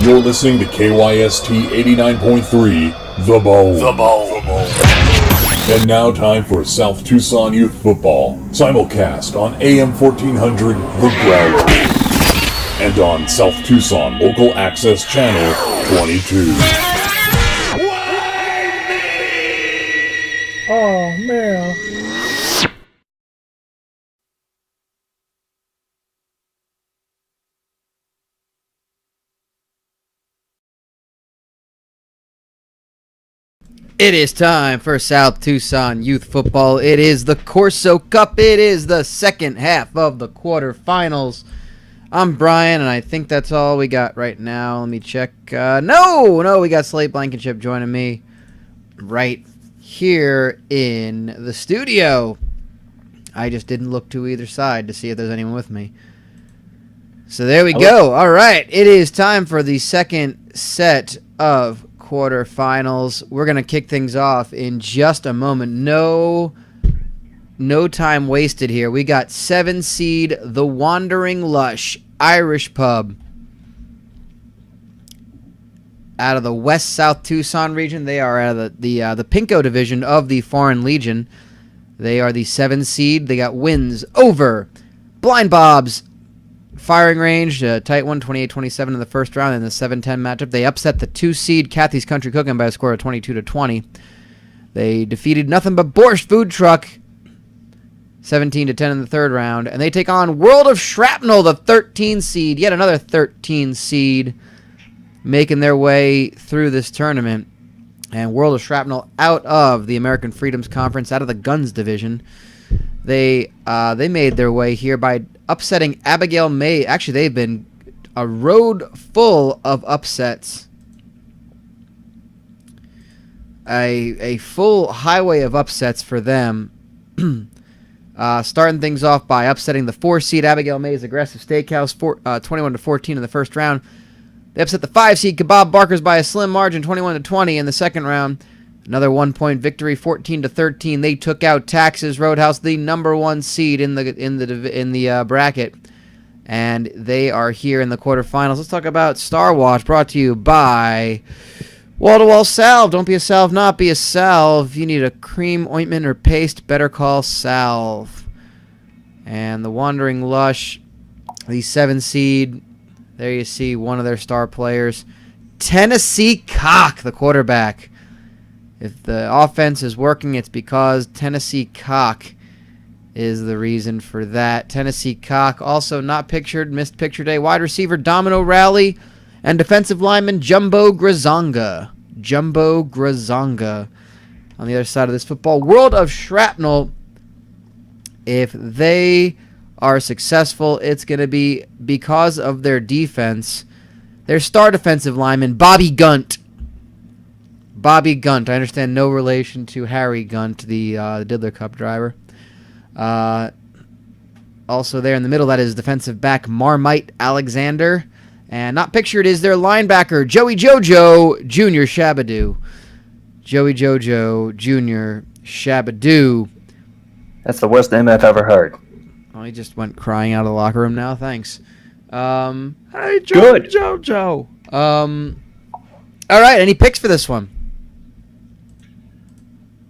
You're listening to KYST 89.3, The Bone. The Bone. And now time for South Tucson Youth Football. Simulcast on AM 1400, The Growler. And on South Tucson Local Access Channel 22. Oh, man. It is time for South Tucson Youth Football. It is the Corso Cup. It is the second half of the quarterfinals. I'm Brian, and I think that's all we got right now. Let me check. No, we got Slate Blankenship joining me right here in the studio. I just didn't look to either side to see if there's anyone with me. So there we go. All right, it is time for the second set of quarterfinals. We're going to kick things off in just a moment. No time wasted here. We got 7 seed, the Wandering Lush Irish Pub out of the West South Tucson region. They are out of the Pinko division of the Foreign Legion. They are the 7 seed. They got wins over Blind Bob's Firing Range, tight one, 28-27 in the first round in the 7-10 matchup. They upset the 2 seed Kathy's Country Cooking by a score of 22-20. They defeated Nothing But Borscht Food Truck 17-10 in the third round, and they take on World of Shrapnel, the 13 seed, yet another 13 seed, making their way through this tournament. And World of Shrapnel out of the American Freedoms Conference, out of the Guns division. They made their way here by upsetting Abigail May. Actually, they've been a road full of upsets. A full highway of upsets for them. Starting things off by upsetting the 4 seed Abigail May's Aggressive Steakhouse 21-14 in the first round. They upset the 5 seed Kebab Barkers by a slim margin 21-20 in the second round. Another 1-point victory, 14-13. They took out Taxes Roadhouse, the number 1 seed in the bracket, and they are here in the quarterfinals. Let's talk about Star Watch, brought to you by Wall to Wall Salve. Don't be a salve, not be a salve. If you need a cream, ointment, or paste, better call Salve. And the Wandering Lush, the 7 seed. There you see one of their star players, Tennessee Cock, the quarterback. If the offense is working, it's because Tennessee Cock is the reason for that. Tennessee Cock, also not pictured, missed picture day. Wide receiver Domino Rowley and defensive lineman Jumbo Grazonga. On the other side of this football. World of Shrapnel, if they are successful, it's going to be because of their defense. Their star defensive lineman, Bobby Gunt. I understand no relation to Harry Gunt, the Diddler Cup driver. Also there in the middle, that is defensive back Marmite Alexander. And not pictured is their linebacker, Joey Jojo Jr. Shabadoo. That's the worst name I've ever heard. Oh, he just went crying out of the locker room now. Thanks. Hey, Good. Jojo. All right, any picks for this one?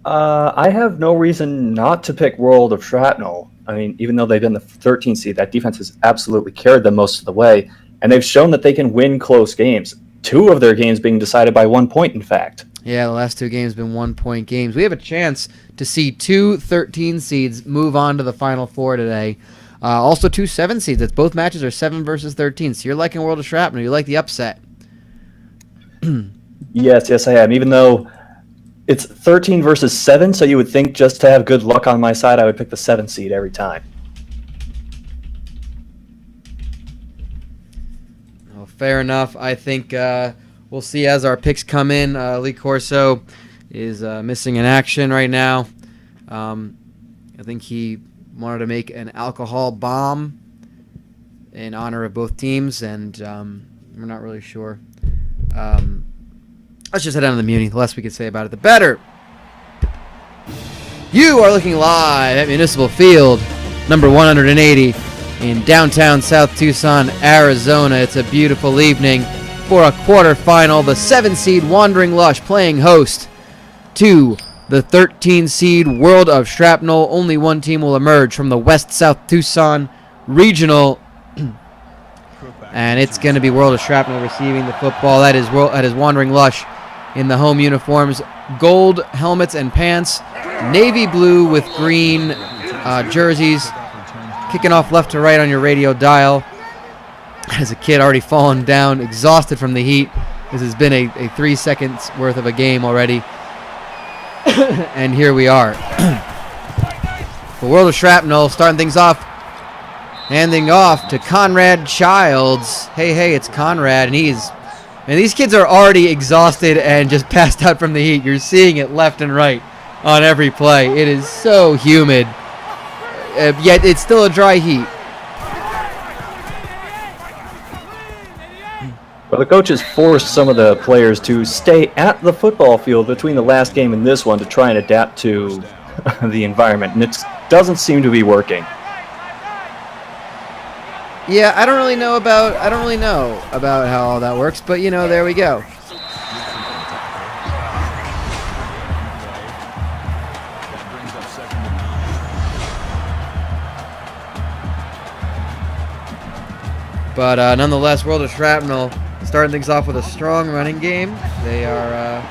I have no reason not to pick World of Shrapnel. I mean, even though they've been the 13th seed, that defense has absolutely carried them most of the way, and they've shown that they can win close games. 2 of their games being decided by 1 point, in fact. Yeah, the last 2 games have been 1-point games. We have a chance to see 2 13 seeds move on to the Final Four today. Also 2 7 seeds. It's both matches are 7 versus 13. So you're liking World of Shrapnel. You like the upset. Yes, I am. Even though it's 13 versus 7, so you would think just to have good luck on my side, I would pick the 7 seed every time. Well, fair enough. I think we'll see as our picks come in. Lee Corso is missing in action right now. I think he wanted to make an alcohol bomb in honor of both teams, and we're not really sure. Let's just head down to the Muni. The less we can say about it, the better. You are looking live at Municipal Field, number 180 in downtown South Tucson, Arizona. It's a beautiful evening. for a quarterfinal. The 7 seed Wandering Lush playing host to the 13 seed World of Shrapnel. Only one team will emerge from the West-South Tucson Regional. And it's going to be World of Shrapnel receiving the football. That is Wandering Lush in the home uniforms. Gold helmets and pants. Navy blue with green jerseys. Kicking off left to right on your radio dial. As a kid already fallen down, exhausted from the heat. This has been a 3 seconds worth of a game already. And here we are. The World of Shrapnel starting things off. Handing off to Conrad Childs. Hey, it's Conrad, and these kids are already exhausted and just passed out from the heat. You're seeing it left and right on every play. It is so humid, yet it's still a dry heat. Well, the coaches forced some of the players to stay at the football field between the last game and this one to try and adapt to the environment, and it doesn't seem to be working. Yeah, I don't really know about how all that works, but there we go. But nonetheless, World of Shrapnel starting things off with a strong running game. They are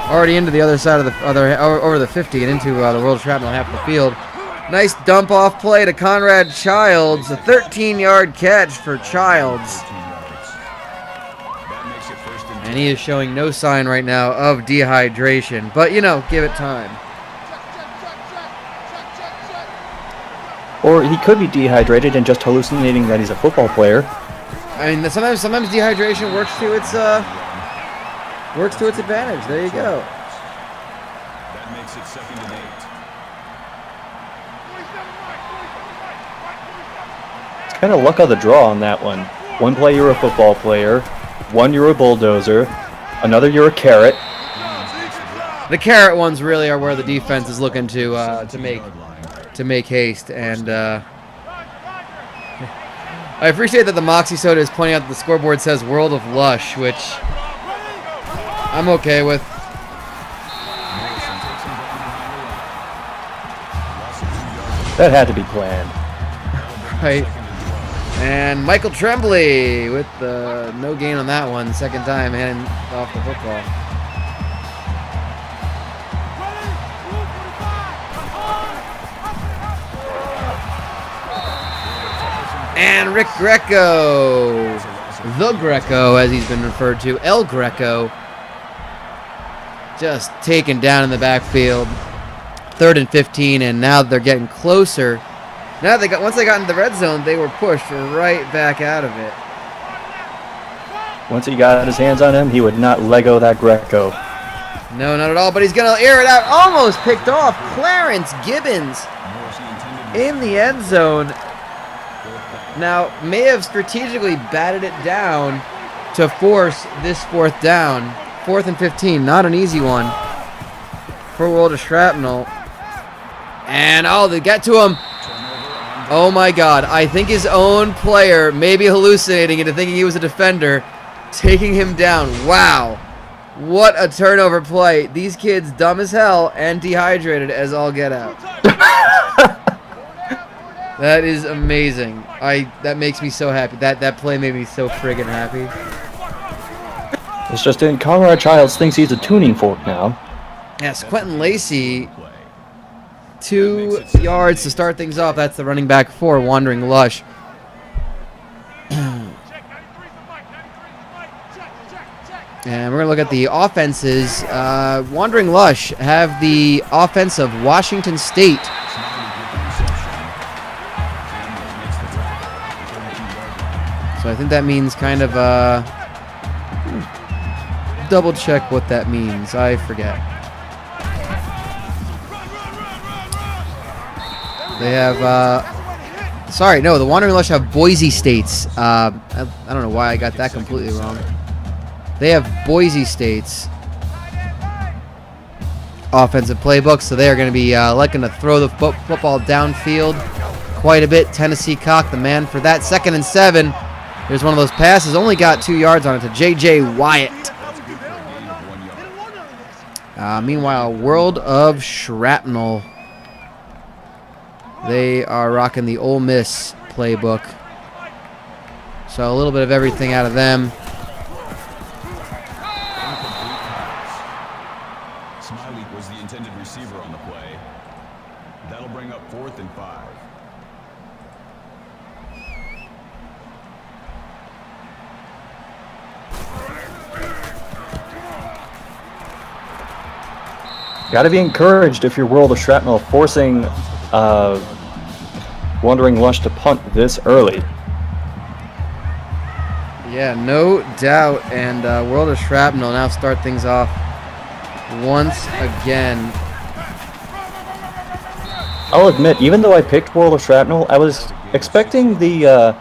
already into the other side of the over the 50 and into the World of Shrapnel half the field. Nice dump off play to Conrad Childs. A 13-yard catch for Childs. And he is showing no sign right now of dehydration. But, give it time. Or he could be dehydrated and just hallucinating that he's a football player. I mean, sometimes dehydration works to its advantage. There you go. That makes it 2nd and 8. It's kind of luck of the draw on that one. One play you're a football player, one you're a bulldozer, another you're a carrot. The carrot ones really are where the defense is looking to make haste, and I appreciate that the Moxie Soda is pointing out that the scoreboard says World of Lush, which I'm okay with. That had to be planned. Right. And Michael Tremblay with the no gain on that one. Second time handing off the football. And Rick Greco, the Greco as he's been referred to, El Greco, just taken down in the backfield. 3rd and 15, and now they're getting closer. Now once they got into the red zone, they were pushed right back out of it. Once he got his hands on him, he would not Lego that Greco. No, not at all, but he's going to air it out. Almost picked off. Clarence Gibbons in the end zone. Now, may have strategically batted it down to force this 4th down. 4th and 15, not an easy one for World of Shrapnel. And, they get to him. Oh, my God. I think his own player may be hallucinating into thinking he was a defender, taking him down. Wow. What a turnover play. These kids dumb as hell and dehydrated as all get out. That is amazing. That makes me so happy. That play made me so friggin' happy. It's just in Conrad Childs thinks he's a tuning fork now. Yes, Quentin Lacey, 2 yards to start things off. That's the running back for Wandering Lush. And we're going to look at the offenses. Wandering Lush have the offense of Washington State. So I think that means kind of double check what that means. I forget. They have the Wandering Lush have Boise State's. I don't know why I got that completely wrong. They have Boise State's offensive playbook, so they are going to be looking to throw the football downfield. quite a bit. Tennessee Cock, the man for that. 2nd and 7. Here's one of those passes. Only got 2 yards on it to J.J. Wyatt. Meanwhile, World of Shrapnel. They are rocking the Ole Miss playbook. So a little bit of everything out of them. Smiley was the intended receiver on the play. That'll bring up 4th and 5. Got to be encouraged if you're World of Shrapnel forcing Wandering Lush to punt this early. Yeah, no doubt. And World of Shrapnel now start things off once again. I'll admit, even though I picked World of Shrapnel, I was expecting the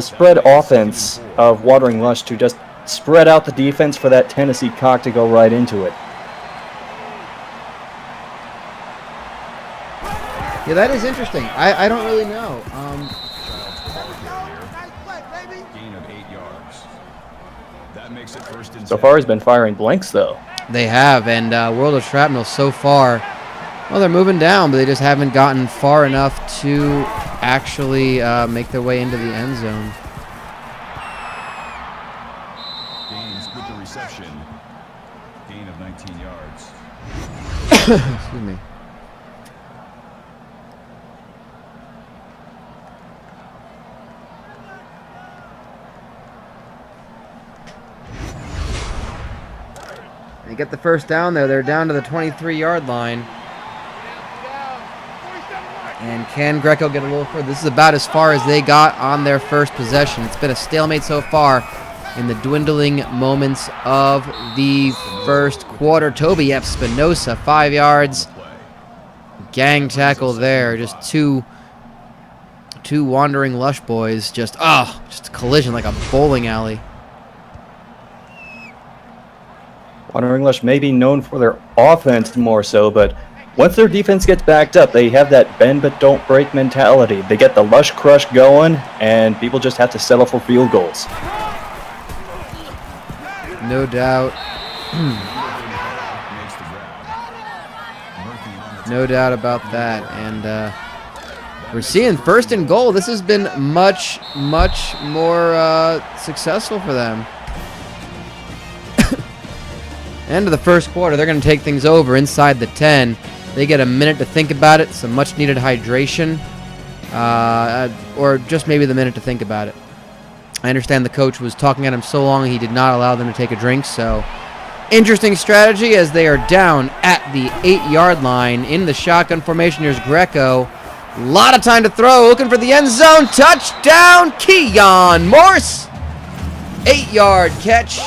spread offense of Wandering Lush to just spread out the defense for that Tennessee Cock to go right into it. Yeah, that is interesting. I don't really know. Gain of 8 yards. That makes it 1st and So 10. far, he's been firing blanks, though. They have, and World of Shrapnel so far, well, they're moving down, but they just haven't gotten far enough to actually make their way into the end zone. Gains with the reception. Gain of 19 yards. Excuse me. They get the first down there. They're down to the 23-yard line. And can Greco get a little further? This is about as far as they got on their first possession. It's been a stalemate so far in the dwindling moments of the first quarter. Toby F. Spinoza, 5 yards. Gang tackle there. Just two Wandering Lush boys. Just a collision like a bowling alley. Wandering Lush may be known for their offense more so, but once their defense gets backed up, they have that bend but don't break mentality. They get the Lush crush going, and people just have to settle for field goals. No doubt. No doubt about that. And we're seeing 1st and goal. This has been much, much more successful for them. End of the first quarter, they're going to take things over inside the 10. They get a minute to think about it, some much-needed hydration, or just maybe the minute to think about it. I understand the coach was talking at him so long he did not allow them to take a drink, so interesting strategy as they are down at the 8-yard line in the shotgun formation. Here's Greco. A lot of time to throw, looking for the end zone. Touchdown, Keon Morse. 8-yard catch.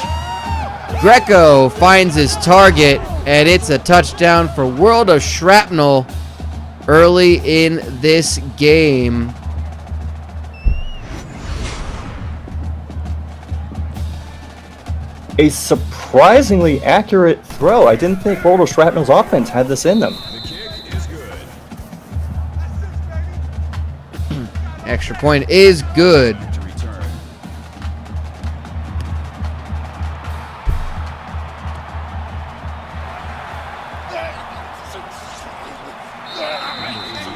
Greco finds his target, and it's a touchdown for World of Shrapnel early in this game. A surprisingly accurate throw. I didn't think World of Shrapnel's offense had this in them. The kick is good. Extra point is good. To return.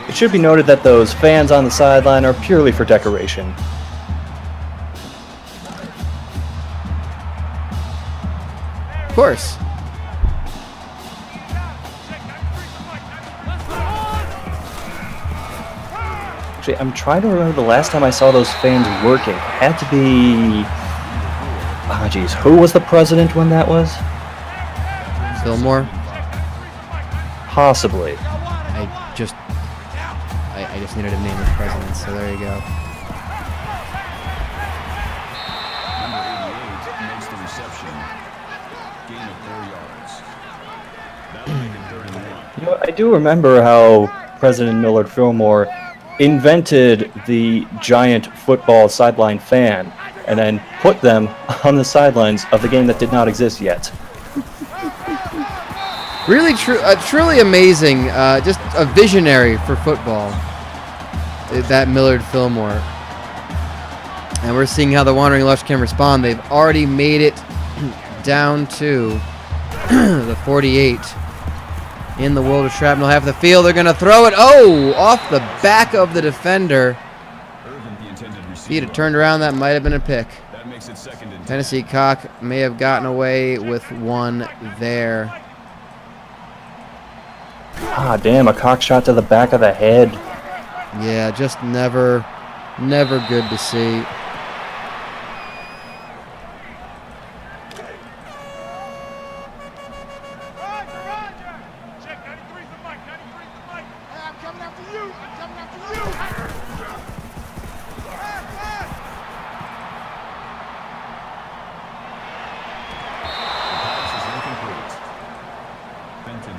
It should be noted that those fans on the sideline are purely for decoration. Of course. Actually, I'm trying to remember the last time I saw those fans working. It had to be... Ah, geez. Who was the president when that was? Fillmore. Possibly. I just needed a name of president, so there you go. Number 88 makes the reception. Gain of 4 yards. That'll make it 3rd and 1. You know, I do remember how President Millard Fillmore invented the giant football sideline fan and then put them on the sidelines of the game that did not exist yet. Really truly amazing. Just a visionary for football. that Millard Fillmore. And we're seeing how the Wandering Lush can respond. They've already made it down to the 48. In the world of Shrapnel, half the field. They're going to throw it. Oh, off the back of the defender. If he'd have turned around, that might have been a pick. Tennessee Cock may have gotten away with one there. Ah, damn, a cock shot to the back of the head. Yeah, just never good to see.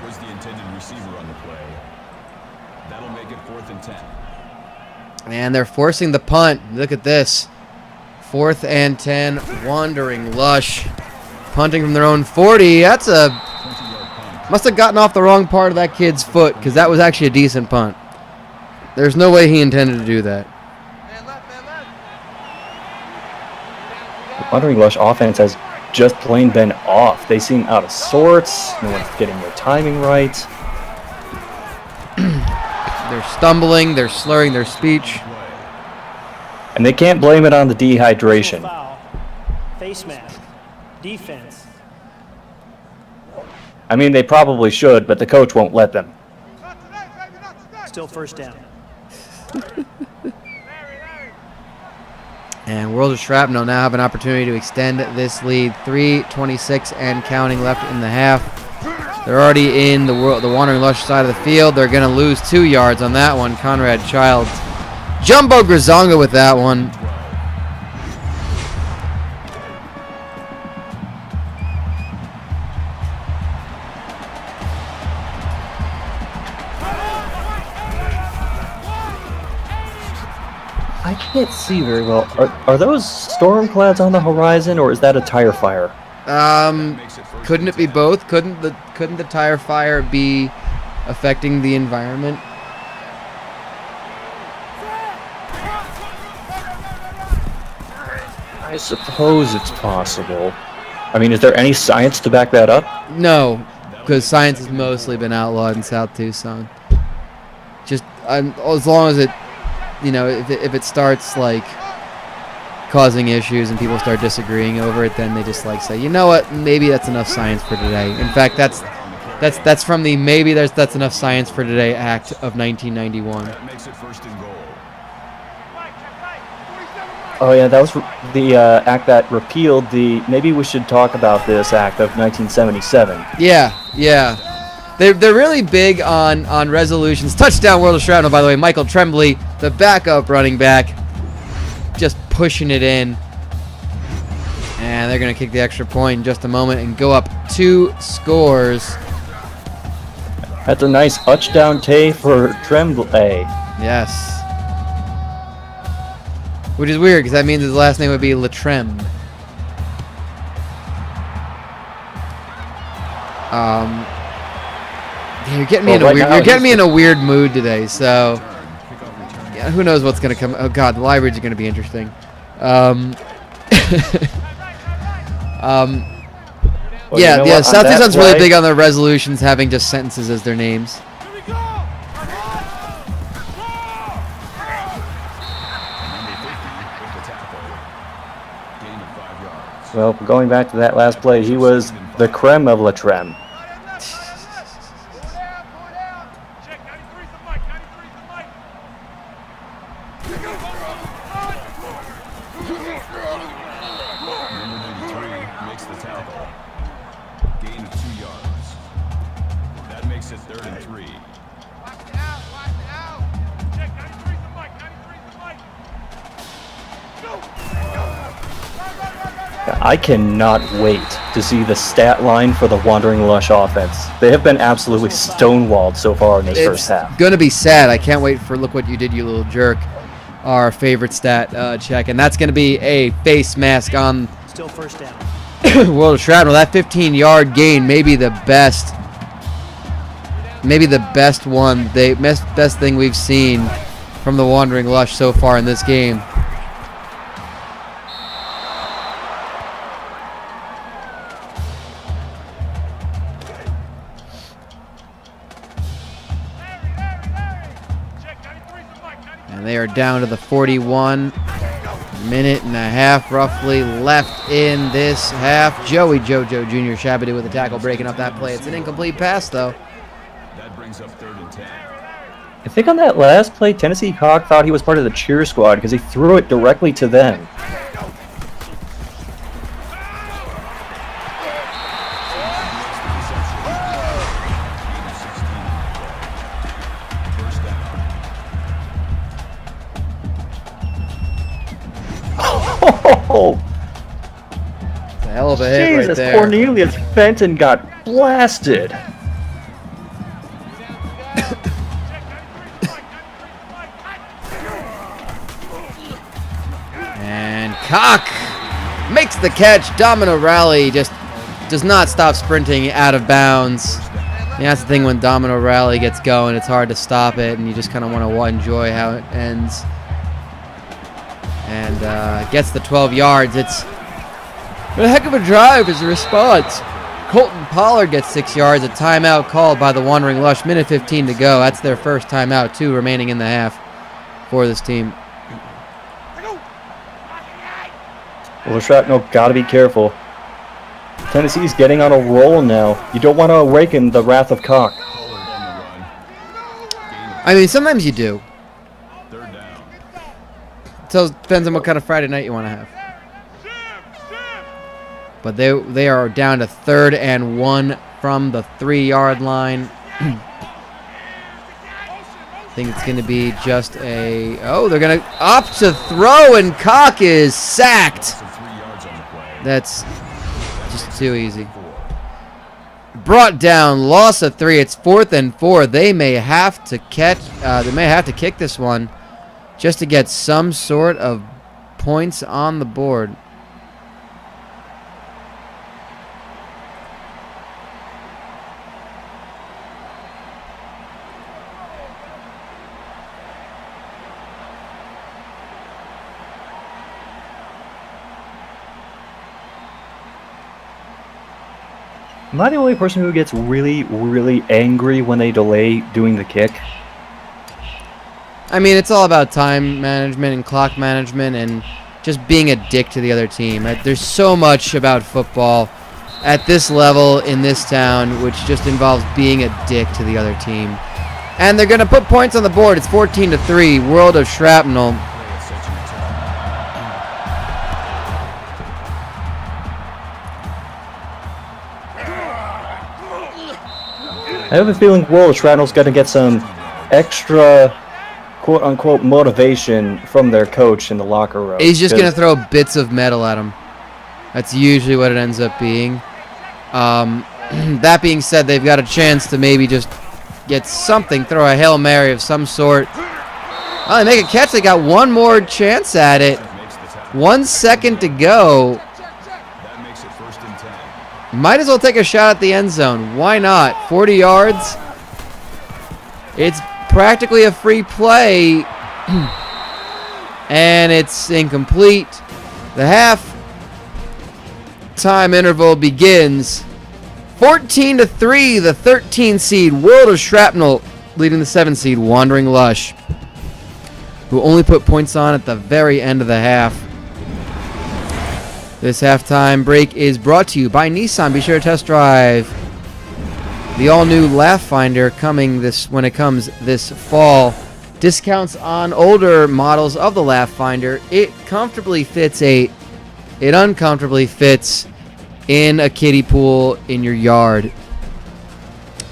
Was the intended receiver on the play. That'll make it 4th and 10. And they're forcing the punt. Look at this. 4th and 10. Wandering Lush. Punting from their own 40. That's a... Must have gotten off the wrong part of that kid's foot, because that was actually a decent punt. There's no way he intended to do that. The Wandering Lush offense has just plain been off. They seem out of sorts. No one's getting their timing right. They're stumbling. They're slurring their speech. And they can't blame it on the dehydration. Face mask. Defense. I mean, they probably should, but the coach won't let them. Still first down. And World of Shrapnel now have an opportunity to extend this lead. 3:26 and counting left in the half. They're already in the Wandering Lush side of the field. They're going to lose 2 yards on that one. Conrad Childs. Jumbo Grazonga with that one. I can't see very well. Are those storm clouds on the horizon, or is that a tire fire? Couldn't it be both? Couldn't the tire fire be affecting the environment? I suppose it's possible. I mean, is there any science to back that up? No, because science has mostly been outlawed in South Tucson. Just as long as it, you know, if it starts like causing issues and people start disagreeing over it, then they just like say, you know what, maybe that's enough science for today. In fact, that's from the maybe that's enough science for today Act of 1991. That makes it 1st and goal. Oh yeah, that was the act that repealed the maybe we should talk about this act of 1977. Yeah. They're really big on resolutions. Touchdown, World of Shrapnel, by the way. Michael Tremblay, the backup running back, just pushing it in. And they're going to kick the extra point in just a moment and go up 2 scores. That's a nice touchdown tay for Tremblay. Yes. Which is weird, because that means his last name would be Latrem. You're getting me in a weird mood today. So, yeah, who knows what's gonna come? Oh God, the libraries are gonna be interesting. South Tucson's really big on their resolutions having just sentences as their names. Well, going back to that last play, he was the creme of la creme. I cannot wait to see the stat line for the Wandering Lush offense. They have been absolutely stonewalled so far in this first half. It's going to be sad. I can't wait for Look What You Did, You Little Jerk, our favorite stat check. And that's going to be a face mask on Still first down. World of Shrapnel. That 15-yard gain may be the best. Maybe the best one. The best thing we've seen from the Wandering Lush so far in this game. And they are down to the 41 minute and a half roughly left in this half. Joey JoJo Jr. Shabadoo with a tackle breaking up that play. It's an incomplete pass though. That brings up 3rd and 10. I think on that last play, Tennessee Hawk thought he was part of the cheer squad because he threw it directly to them. Oh, It's a hell of a hit right Jesus, there. Cornelius Fenton got blasted. And Cock makes the catch. Domino Rally just does not stop sprinting out of bounds. And that's the thing, when Domino Rally gets going, it's hard to stop it, and you just kind of want to enjoy how it ends. And gets the 12 yards. It's a heck of a drive as a response. Colton Pollard gets 6 yards. A timeout called by the Wandering Lush. Minute 15 to go. That's their first timeout, 2 remaining in the half for this team. Well, the Shrapnel got to be careful. Tennessee's getting on a roll now. You don't want to awaken the wrath of Cock. I mean, sometimes you do. 3rd down. So it depends on what kind of Friday night you want to have. But they are down to 3rd and 1 from the 3-yard line. I think it's going to be just a... Oh, they're going to opt to throw, and Cock is sacked. So 3 yards on the play. That's just too easy. Brought down, loss of 3. It's 4th and 4. They may have to catch. They may have to kick this one just to get some sort of points on the board. Am I the only person who gets really, really angry when they delay doing the kick? I mean, it's all about time management and clock management and just being a dick to the other team. There's so much about football at this level in this town which just involves being a dick to the other team. And they're going to put points on the board. It's 14-3. World of Shrapnel. I have a feeling World of Shrapnel's going to get some extra quote-unquote motivation from their coach in the locker room. He's just going to throw bits of metal at him. That's usually what it ends up being. That being said, they've got a chance to maybe just get something, throw a Hail Mary of some sort. Oh, they make a catch. They got one more chance at it. 1 second to go. That makes it 1st and 10. Might as well take a shot at the end zone. Why not? 40 yards. It's practically a free play. And it's incomplete. The half time interval begins. 14-3, the 13 seed World of Shrapnel leading the 7 seed Wandering Lush, who only put points on at the very end of the half. This halftime break is brought to you by Nissan. Be sure to test drive the all-new Laugh Finder coming when it comes this fall. Discounts on older models of the Laugh Finder. It comfortably fits 8. It uncomfortably fits in a kiddie pool in your yard.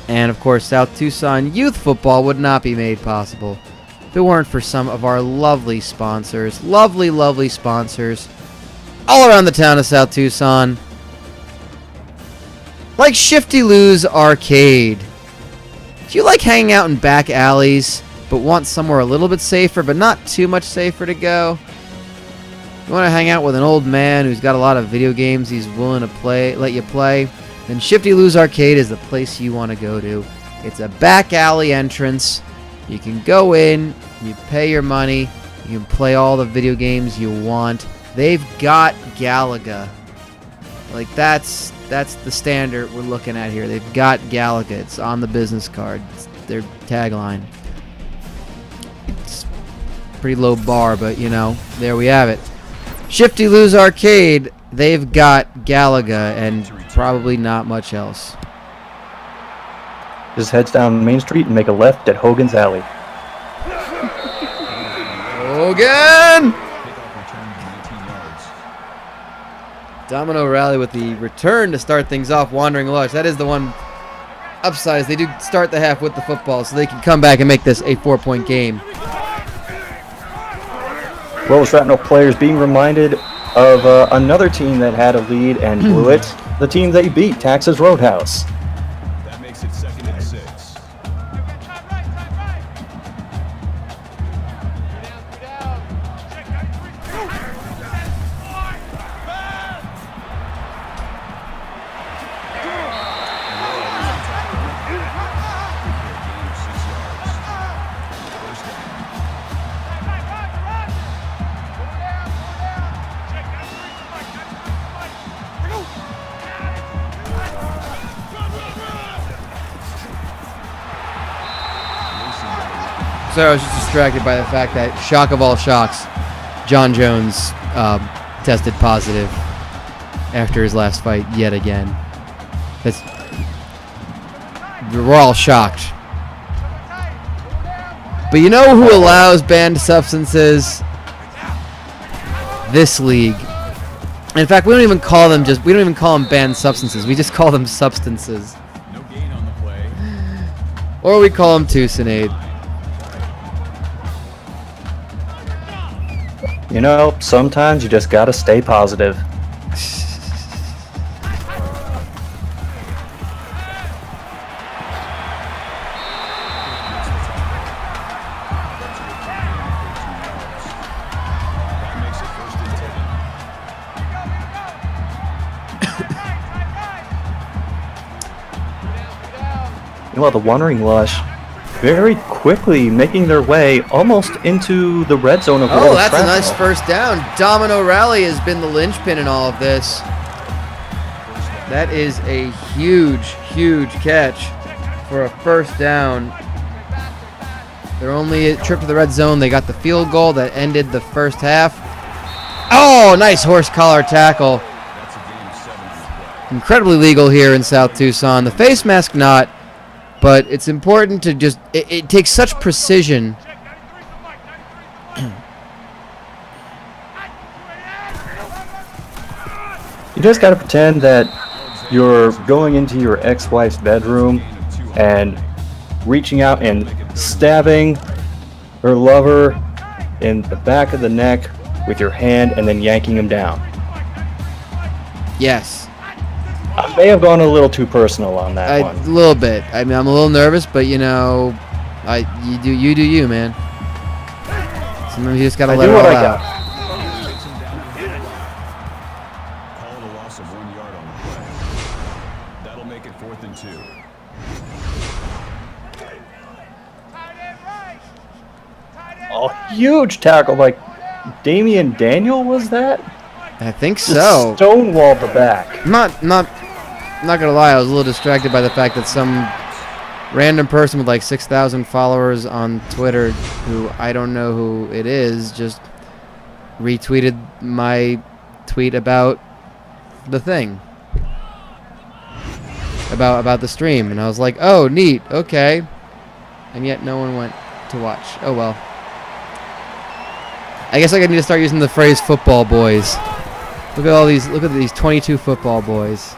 And of course, South Tucson youth football would not be made possible if it weren't for some of our lovely sponsors. Lovely sponsors all around the town of South Tucson. Like Shifty Lou's Arcade. Do you like hanging out in back alleys but want somewhere a little bit safer but not too much safer to go? You want to hang out with an old man who's got a lot of video games he's willing to let you play? Then Shifty Lou's Arcade is the place you want to go to. It's a back alley entrance. You can go in, You pay your money. You can play all the video games you want. They've got Galaga. Like, that's the standard we're looking at here. They've got Galaga. It's on the business card. It's their tagline. It's a pretty low bar, but, you know, there we have it. Shifty Lou's Arcade. They've got Galaga and probably not much else. Just heads down Main Street and make a left at Hogan's Alley. Hogan! Domino Rally with the return to start things off. Wandering Lush. That is the one upside. They do start the half with the football, so they can come back and make this a 4-point game. Well, Shrapnel players being reminded of another team that had a lead and blew it. The team they beat, Texas Roadhouse. That makes it 2nd and 6. So I was just distracted by the fact that, shock of all shocks, John Jones tested positive after his last fight yet again. We're all shocked. But you know who allows banned substances? This league. In fact, we don't even call them banned substances. We just call them substances. No gain on the play. Or we call them Tucsonade. You know, sometimes you just gotta stay positive. Well, the Wandering Lush very quickly making their way almost into the red zone of Oh, that's a nice first down. Domino Rally has been the linchpin in all of this. That is a huge, huge catch for a first down. They're only a trip to the red zone. They got the field goal that ended the first half. Oh, nice horse collar tackle. Incredibly legal here in South Tucson. The face mask not. But it's important to just, it takes such precision. You just got to pretend that you're going into your ex-wife's bedroom and reaching out and stabbing her lover in the back of the neck with your hand and then yanking him down. Yes. I may have gone a little too personal on that one. A little bit. I mean, I'm a little nervous, but you know, you do you, man. Sometimes you just gotta let it all out. Called a loss of 1 yard on the play. That'll make it 4th and 2. A huge tackle by Damian Daniel, was that? I think Just so. stonewalled the back. Not gonna lie, I was a little distracted by the fact that some random person with like 6,000 followers on Twitter, who I don't know who it is, just retweeted my tweet about the thing, about the stream, and I was like, oh, neat, okay, and yet no one went to watch. Oh well. I guess I need to start using the phrase "football boys." Look at all these. Look at these 22 football boys.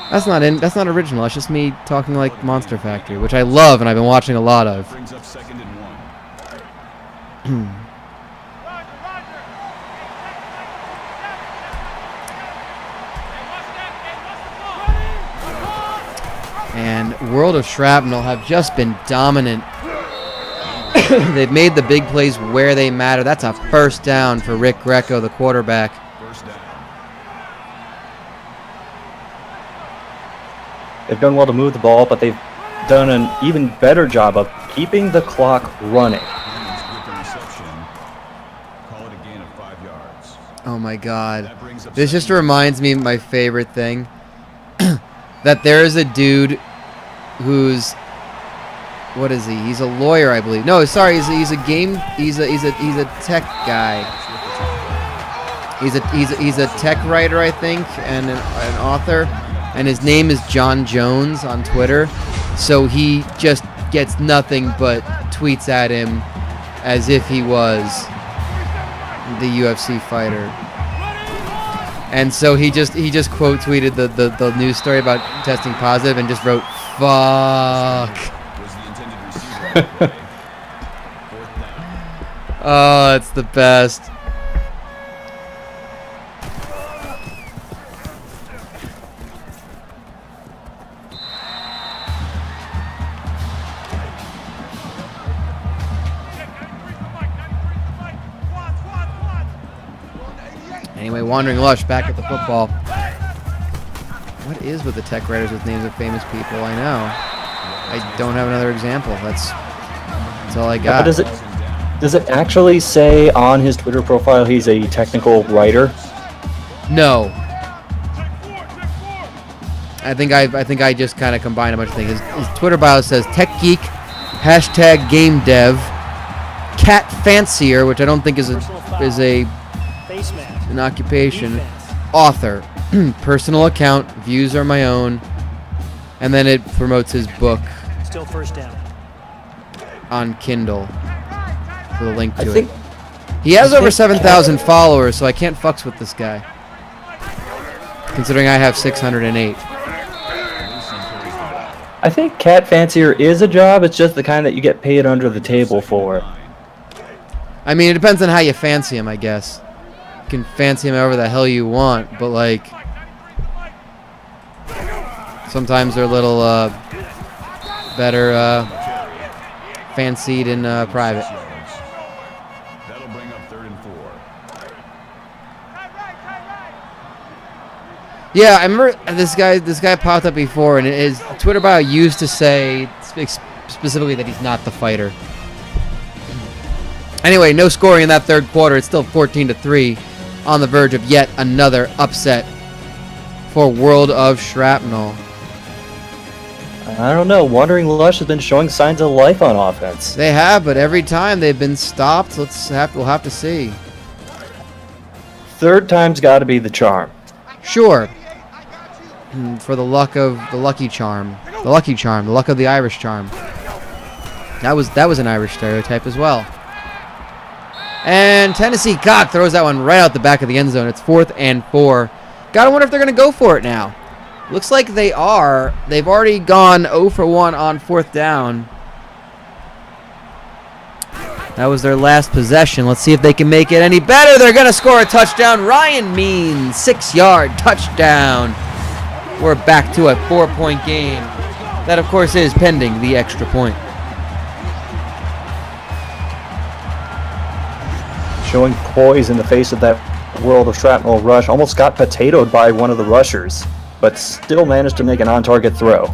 That's not original. That's just me talking like Monster Factory, which I love and I've been watching a lot of. Brings up 2nd and 1. And World of Shrapnel have just been dominant. They've made the big plays where they matter. That's a first down for Rick Greco, the quarterback. First down. They've done well to move the ball, but they've done an even better job of keeping the clock running. interception. Call it a gain of 5 yards. Oh my God. That brings up This just second- reminds me of my favorite thing. That there is a dude who's, what is he? He's a lawyer, I believe. No, sorry, he's a tech guy. He's a tech writer, I think, and an author, and his name is John Jones on Twitter. So he just gets nothing but tweets at him as if he was the UFC fighter. And so he just quote tweeted the news story about testing positive and just wrote "fuck." Was the intended receiver on the play. 4th down. Oh, it's the best. Anyway, Wandering Lush back at the football. What is with the tech writers with names of famous people? I know. I don't have another example. That's all I got. But does it actually say on his Twitter profile he's a technical writer? No. I think I just kind of combined a bunch of things. His Twitter bio says Tech Geek, #GameDev, Cat Fancier, which I don't think is a Face mask. an occupation, Defense. author, personal account, views are my own, and then it promotes his book Still first down. on Kindle with a link I to think it. He has over 7,000 followers, so I can't fucks with this guy. Considering I have 608. I think cat fancier is a job. It's just the kind that you get paid under the table for. I mean, it depends on how you fancy him, I guess. You can fancy him however the hell you want, but like, sometimes they're a little better fancied in private. That'll bring up 3rd and 4. Yeah, I remember this guy popped up before, and his Twitter bio used to say specifically that he's not the fighter. Anyway, no scoring in that third quarter. It's still 14-3, on the verge of yet another upset for World of Shrapnel. I don't know. Wandering Lush has been showing signs of life on offense. They have, but every time they've been stopped. We'll have to see. Third time's got to be the charm. Sure. For the luck of the lucky charm, the luck of the Irish charm. That was an Irish stereotype as well. And Tennessee Cock throws that one right out the back of the end zone. It's 4th and 4. Gotta wonder if they're gonna go for it now. Looks like they are. They've already gone 0 for 1 on 4th down. That was their last possession. Let's see if they can make it any better. They're gonna score a touchdown. Ryan Means, 6-yard touchdown. We're back to a 4-point game. That, of course, is pending the extra point. Showing poise in the face of that World of Shrapnel rush. Almost got potatoed by one of the rushers, but still managed to make an on-target throw.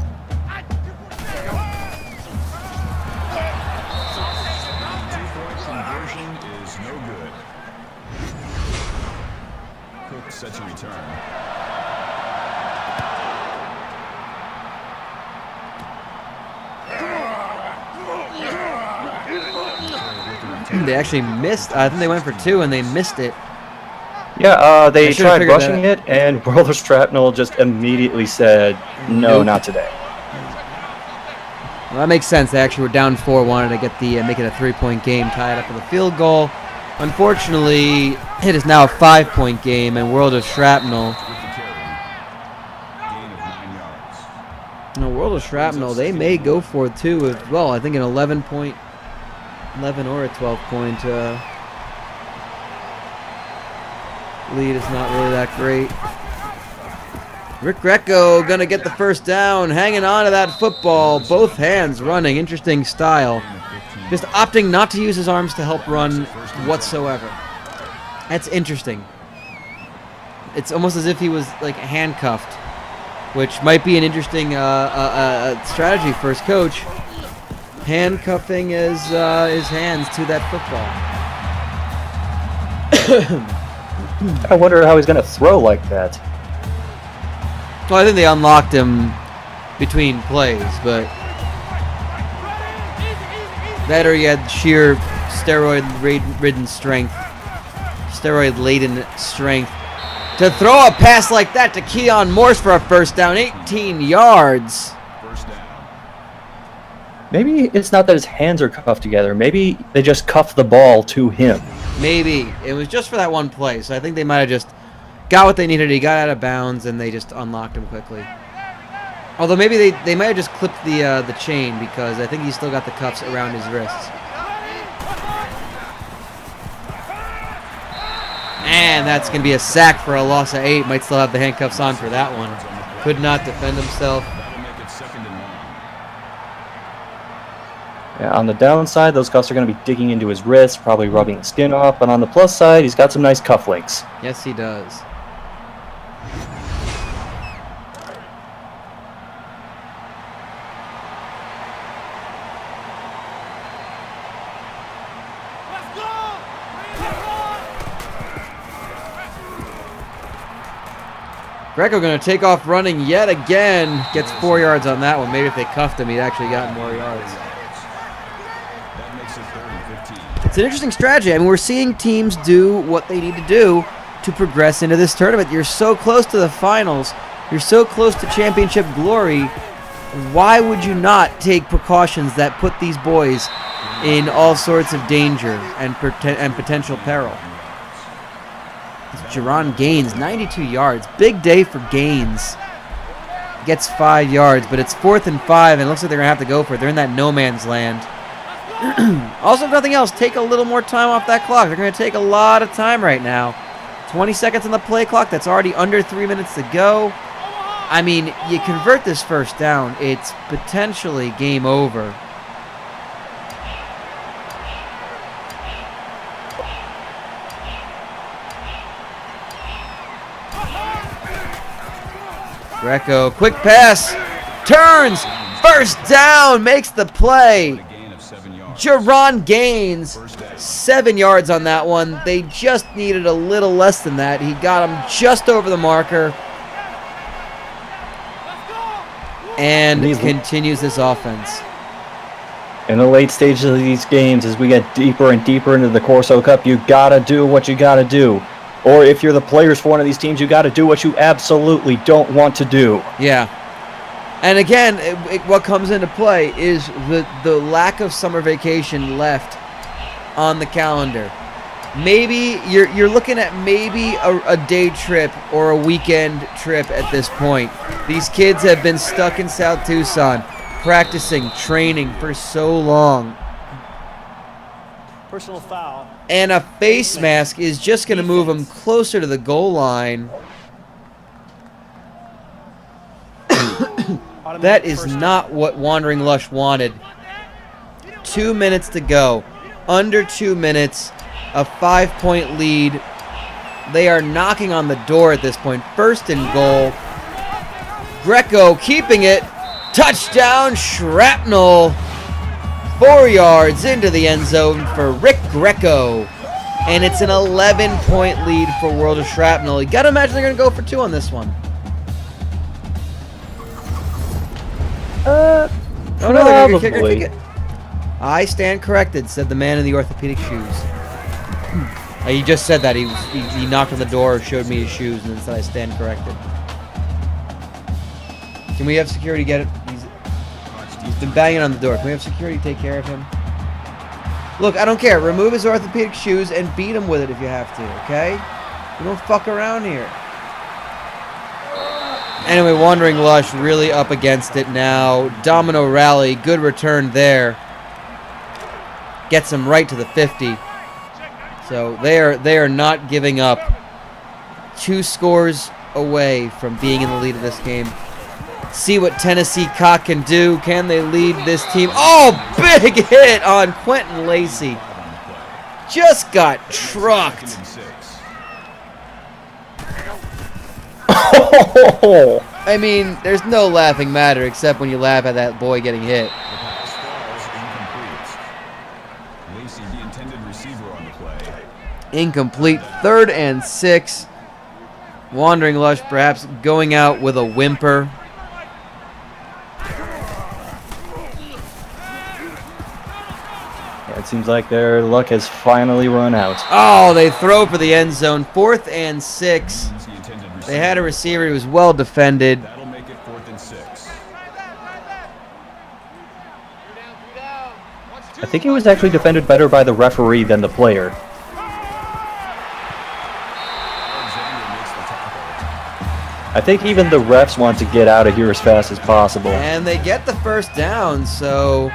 Conversion is no good. Cook set to return. They actually missed. I think they went for 2 and they missed it. Yeah, I they should've tried figured rushing it, and World of Shrapnel just immediately said, no, Nope. not today. Well, that makes sense. They actually were down 4, wanted to get the make it a 3-point game, tie it up with a field goal. Unfortunately, it is now a 5-point game, and World of Shrapnel. With the carry. Gain of 9 yards. No, World of Shrapnel, they may go for it too as well. I think an 11 or a 12-point lead is not really that great. Rick Greco gonna get the first down, hanging on to that football, both hands running, interesting style. Just opting not to use his arms to help run whatsoever. That's interesting. It's almost as if he was like handcuffed, which might be an interesting strategy for his coach. Handcuffing his hands to that football. I wonder how he's going to throw like that. Well, I think they unlocked him between plays, but that or he had sheer steroid-ridden strength, steroid-laden strength to throw a pass like that to Keon Morse for a first down, 18 yards. First down. Maybe it's not that his hands are cuffed together. Maybe they just cuffed the ball to him. Maybe. It was just for that one play, so I think they might have just got what they needed. He got out of bounds, and they just unlocked him quickly. Although maybe they might have just clipped the chain, because I think he's still got the cuffs around his wrists. And that's going to be a sack for a loss of 8. Might still have the handcuffs on for that one. Could not defend himself. That'll make it 2nd and 1. Yeah, on the downside, those cuffs are going to be digging into his wrist, probably rubbing the skin off. But on the plus side, he's got some nice cufflinks. Yes, he does. Greco going to take off running yet again. Gets 4 yards on that one. Maybe if they cuffed him, he'd actually gotten more yards. That makes it 3rd and 15. It's an interesting strategy. I mean, we're seeing teams do what they need to do to progress into this tournament. You're so close to the finals. You're so close to championship glory. Why would you not take precautions that put these boys in all sorts of danger and potential peril? It's Jerron Gaines, 92 yards. Big day for Gaines. Gets 5 yards, but it's 4th and 5, and it looks like they're going to have to go for it. They're in that no man's land. Also, if nothing else, take a little more time off that clock. They're going to take a lot of time right now. 20 seconds on the play clock. That's already under 3 minutes to go. I mean, you convert this first down, it's potentially game over. Greco, quick pass, turns, first down, makes the play. Jerron Gaines, 7 yards on that one. They just needed a little less than that. He got him just over the marker. And continues this offense. In the late stages of these games, as we get deeper and deeper into the Corso Cup, you gotta do what you gotta do. Or if you're the players for one of these teams, you gotta do what you absolutely don't want to do. Yeah. And again, what comes into play is the lack of summer vacation left on the calendar. Maybe you're looking at maybe a day trip or a weekend trip at this point. These kids have been stuck in South Tucson, practicing, training for so long. Personal foul. And a face mask is just going to move them closer to the goal line. That is not what Wandering Lush wanted. 2 minutes to go. Under 2 minutes. A 5-point lead. They are knocking on the door at this point. 1st and goal. Greco keeping it. Touchdown, Shrapnel. 4 yards into the end zone for Rick Greco. And it's an 11-point lead for World of Shrapnel. You got to imagine they're going to go for 2 on this one. Probably. They're going to kick it. I stand corrected, said the man in the orthopedic shoes. He just said that. He knocked on the door, showed me his shoes, and then said I stand corrected. Can we have security get it? He's been banging on the door. Can we have security take care of him? Look, I don't care. Remove his orthopedic shoes and beat him with it if you have to, okay? We don't fuck around here. Anyway, Wandering Lush really up against it now. Domino rally. Good return there. Gets him right to the 50. So they are not giving up. 2 scores away from being in the lead of this game. See what Tennessee Cock can do. Can they lead this team? Oh, big hit on Quentin Lacey. Just got trucked. I mean, there's no laughing matter except when you laugh at that boy getting hit. The pass falls incomplete. Lacey, the intended receiver on the play. Incomplete. 3rd and 6. Wandering Lush perhaps going out with a whimper. Yeah, it seems like their luck has finally run out. Oh, they throw for the end zone. 4th and 6. They had a receiver who was well defended. That'll make it 4th and 6. I think it was actually defended better by the referee than the player. Alexander makes the tackle. I think even the refs want to get out of here as fast as possible. And they get the first down, so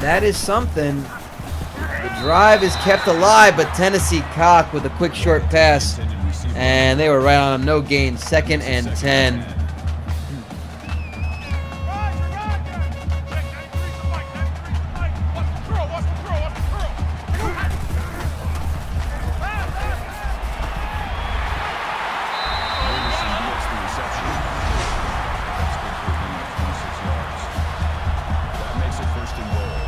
that is something. The drive is kept alive, but Tennessee Cock with a quick short pass. And they were right on him. No gain. 2nd and 10. Ferguson gets the reception. That's good for a gain of 26 yards. That makes it 1st and goal.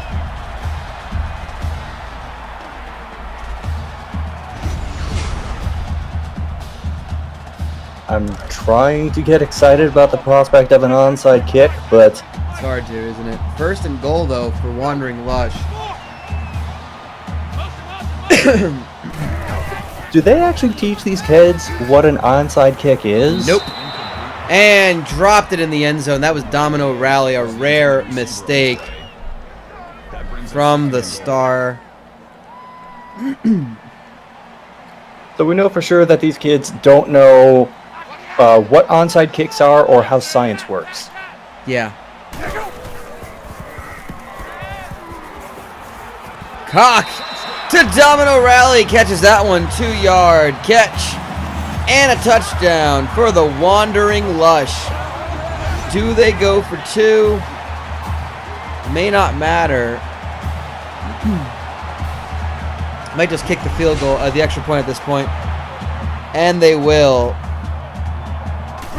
I'm trying to get excited about the prospect of an onside kick, but It's hard to, isn't it? 1st and goal, though, for Wandering Lush. do they actually teach these kids what an onside kick is? Nope. And dropped it in the end zone. That was Domino Rally, a rare mistake That brings us from the 2nd and goal. star. So we know for sure that these kids don't know what onside kicks are or how science works. Yeah. Cock to Domino Rally. Catches that one. 2-yard catch. And a touchdown for the Wandering Lush. Do they go for 2? May not matter. Might just kick the field goal, the extra point at this point. And they will.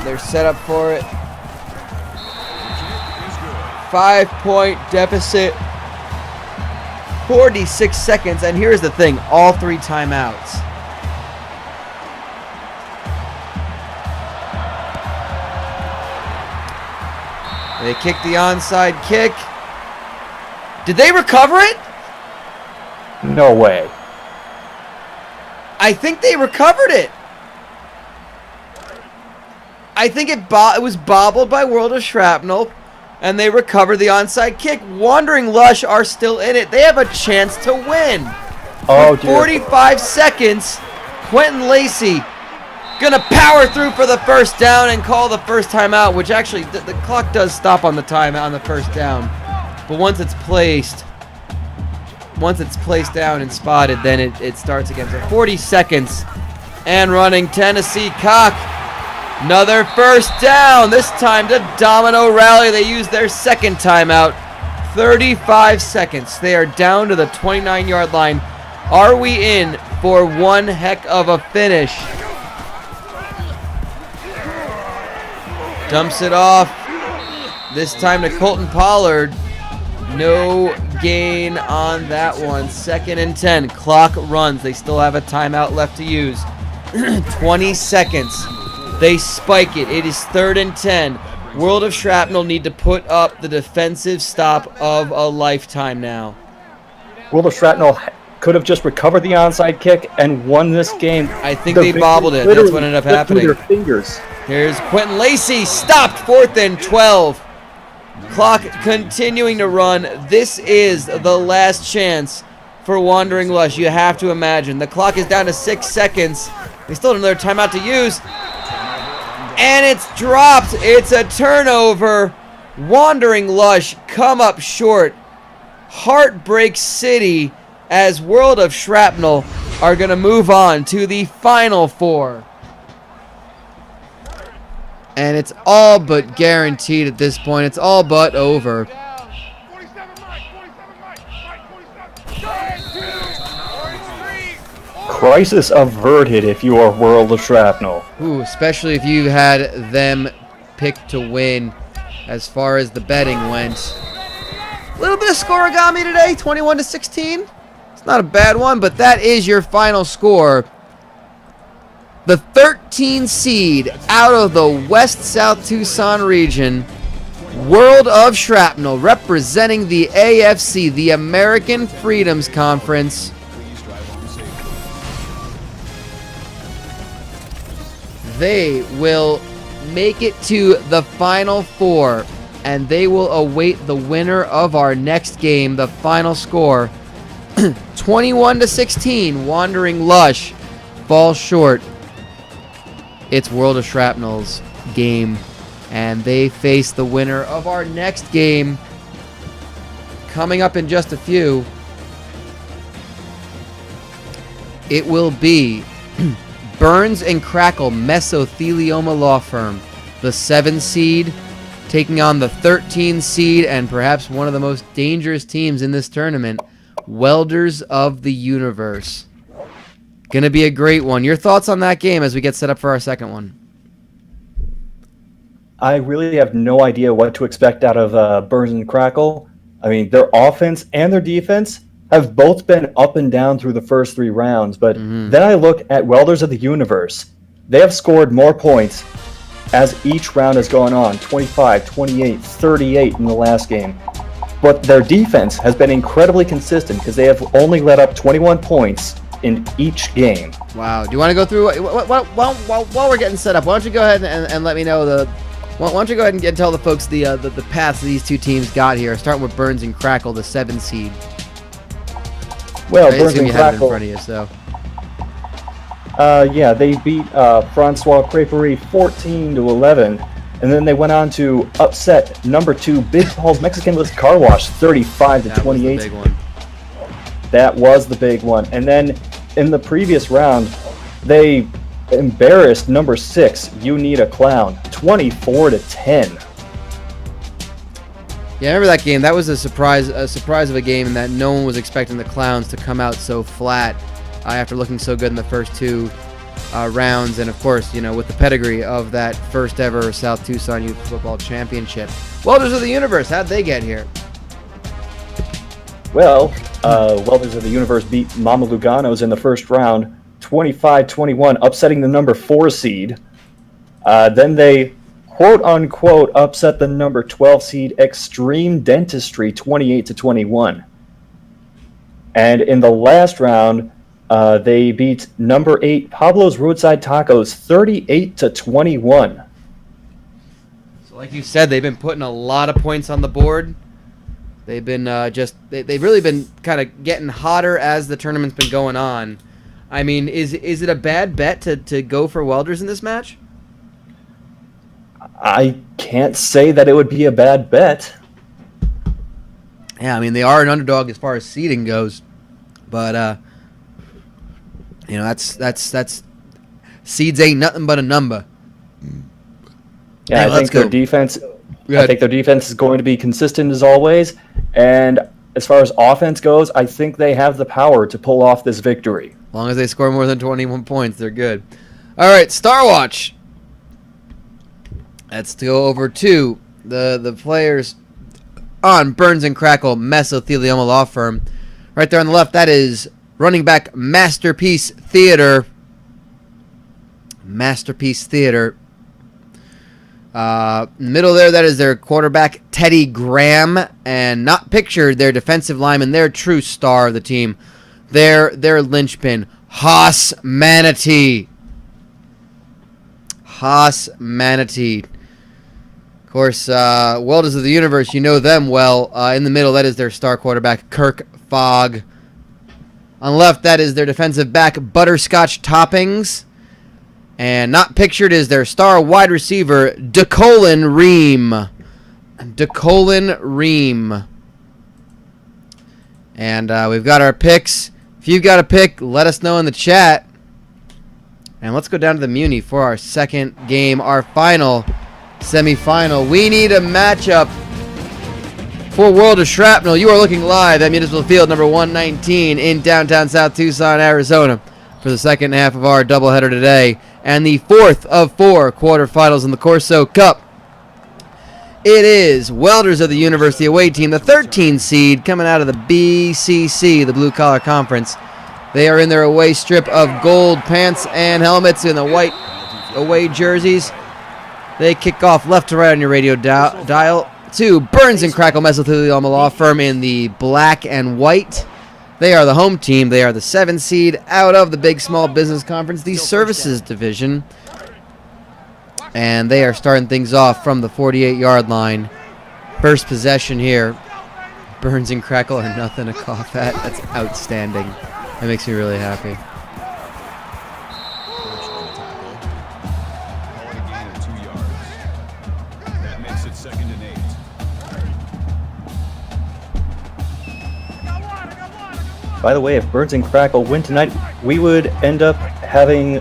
They're set up for it. 5-point deficit. 46 seconds. And here's the thing. All 3 timeouts. They kick the onside kick. Did they recover it? No way. I think they recovered it. I think it was bobbled by World of Shrapnel, and they recovered the onside kick. Wandering Lush are still in it. They have a chance to win. Oh, With dear. 45 seconds, Quentin Lacey gonna power through for the first down and call the first timeout, which actually the clock does stop on the timeout on the first down, but once it's placed down and spotted, then it starts again. So 40 seconds and running. Tennessee Cock. Another first down. This time to Domino Rally. They use their second timeout. 35 seconds. They are down to the 29-yard line. Are we in for one heck of a finish? Dumps it off. This time to Colton Pollard. No gain on that one. 2nd and 10. Clock runs. They still have a timeout left to use. 20 seconds. They spike it. It is 3rd and 10. World of Shrapnel need to put up the defensive stop of a lifetime now. World of Shrapnel could have just recovered the onside kick and won this game. I think they bobbled it. That's what ended up happening. Their fingers. Here's Quentin Lacey. Stopped. 4th and 12. Clock continuing to run. This is the last chance for Wandering Lush. You have to imagine. The clock is down to 6 seconds. They still have another timeout to use. And it's dropped. It's a turnover. Wandering Lush come up short. Heartbreak City as World of Shrapnel are going to move on to the Final Four. And it's all but guaranteed at this point. It's all but over. Crisis averted if you are World of Shrapnel. Ooh, especially if you had them picked to win as far as the betting went. A little bit of scoregami today, 21-16. It's not a bad one, but that is your final score. The 13 seed out of the West-South Tucson region, World of Shrapnel, representing the AFC, the American Freedoms Conference. They will make it to the Final Four, and they will await the winner of our next game. The final score, 21-16, Wandering Lush falls short. It's World of Shrapnel's game, and they face the winner of our next game coming up in just a few. It will be Burns and Crackle Mesothelioma Law Firm, the 7 seed, taking on the 13 seed and perhaps one of the most dangerous teams in this tournament, Welders of the Universe. Gonna be a great one. Your thoughts on that game as we get set up for our second one? I really have no idea what to expect out of Burns and Crackle. I mean, their offense and their defense have both been up and down through the first 3 rounds, but then I look at Welders of the Universe. They have scored more points as each round has gone on, 25, 28, 38 in the last game. But their defense has been incredibly consistent because they have only let up 21 points in each game. Wow. Do you want to go through, while we're getting set up, why don't you go ahead and let me know why don't you go ahead and tell the folks the paths these two teams got here, starting with Burns and Crackle, the 7 seed. Well, I Burns assume and you have it in Crackle, front of you, so. yeah, they beat Francois Creperie 14-11, and then they went on to upset number 2 Big Paul's Mexican Car Wash 35-28. That was the big one. That was the big one. And then in the previous round, they embarrassed number 6 You Need a Clown 24-10. Yeah, I remember that game. That was a surprise of a game, in that no one was expecting the Clowns to come out so flat after looking so good in the first 2 rounds, and of course, with the pedigree of that first ever South Tucson Youth Football Championship. Welders of the Universe, how'd they get here? Well, Welders of the Universe beat Mama Luganos in the first round 25-21, upsetting the number 4 seed. Then they quote-unquote upset the number 12 seed Extreme Dentistry 28-21. And in the last round, they beat number 8 Pablo's Roadside Tacos 38-21. So like you said, they've been putting a lot of points on the board. They've been they've really been kind of getting hotter as the tournament's been going on. I mean, is it a bad bet to go for Welders in this match? I can't say that it would be a bad bet. Yeah, I mean, they are an underdog as far as seeding goes, but that's seeds ain't nothing but a number. Yeah, Hey, I think their defense. I think their defense is going to be consistent as always, and as far as offense goes, I think they have the power to pull off this victory. As long as they score more than 21 points, they're good. All right, Star Watch. Let's go over to the players on Burns and Crackle Mesothelioma Law Firm. Right there on the left, that is running back Masterpiece Theater. Masterpiece Theater. Middle there, that is their quarterback, Teddy Graham. And not pictured, their defensive lineman, their true star of the team. Their linchpin, Haas Manatee. Haas Manatee. Of course, Welders of the Universe, you know them well. In the middle, that is their star quarterback, Kirk Fogg. On the left, that is their defensive back, Butterscotch Toppings. And not pictured is their star wide receiver, DeColin Ream. DeColin Ream. And we've got our picks. If you've got a pick, let us know in the chat. And let's go down to the Muni for our second game, our final semifinal. We need a matchup for World of Shrapnel. You are looking live at Municipal Field number 119 in downtown South Tucson, Arizona, for the second half of our doubleheader today, and the fourth of 4 quarterfinals in the Corso Cup. It is Welders of the Universe, the away team, the 13 seed coming out of the BCC, the Blue Collar Conference. They are in their away strip of gold pants and helmets in the white away jerseys. They kick off left to right on your radio dial to Burns and Crackle Mesothelioma Law Firm in the black and white. They are the home team. They are the 7 seed out of the Big Small Business Conference, the Services Division. And they are starting things off from the 48-yard line. First possession here. Burns and Crackle are nothing to cough at. That's outstanding. That makes me really happy. First on the tackle. Call it a gain of 2 yards. That makes it 2nd and 8. By the way, if Burns and Crackle win tonight, we would end up having,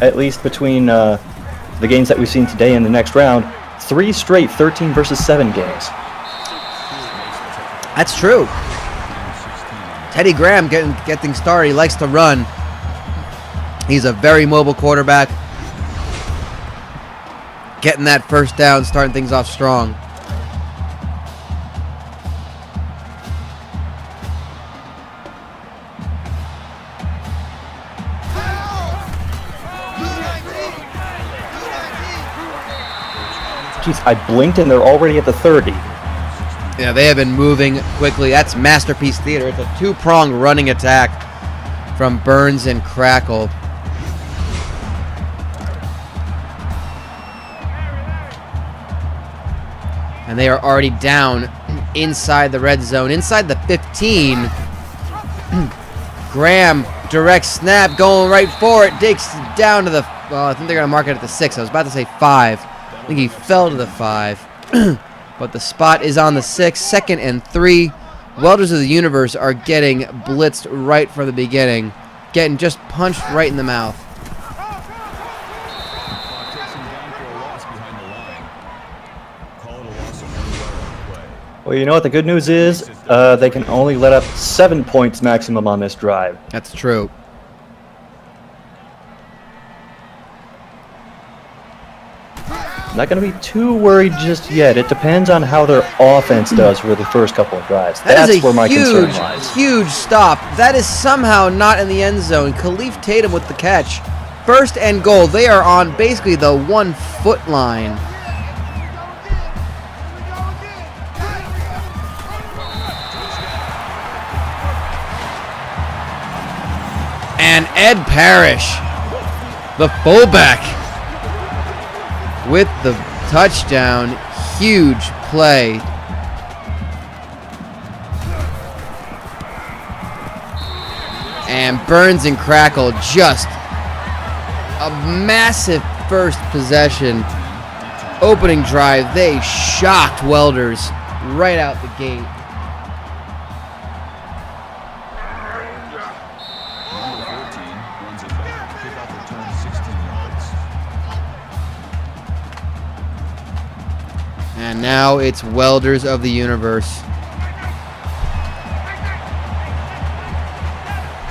at least between the games that we've seen today in the next round, 3 straight 13 versus 7 games. That's true. Teddy Graham getting things started. He likes to run. He's a very mobile quarterback. Getting that first down, starting things off strong. Jeez, I blinked and they're already at the 30. Yeah, they have been moving quickly. That's Masterpiece Theater. It's a 2-pronged running attack from Burns and Crackle. And they are already down inside the red zone, inside the 15. Graham, direct snap, going right for it. Digs down to the, well, I think they're going to mark it at the 6. I was about to say 5. I think he fell to the 5. But the spot is on the 6. 2nd and 3. Welders of the Universe are getting blitzed right from the beginning. Getting just punched right in the mouth. Clock takes him down for a loss behind the line. Call it a loss of 1 yard on the play. Well, you know what the good news is? They can only let up 7 points maximum on this drive. That's true. Not going to be too worried just yet. It depends on how their offense does for the first couple of drives. That That's is a where my concern lies. huge stop. That is somehow not in the end zone. Khalif Tatum with the catch. 1st and goal. They are on basically the 1-foot line. And Ed Parrish, the fullback, with the touchdown. Huge play. And Burns and Crackle, just a massive first possession. Opening drive, they shocked Welders right out the gate. Number 14 runs it back. Kickoff return 16 yards. And now it's Welders of the Universe,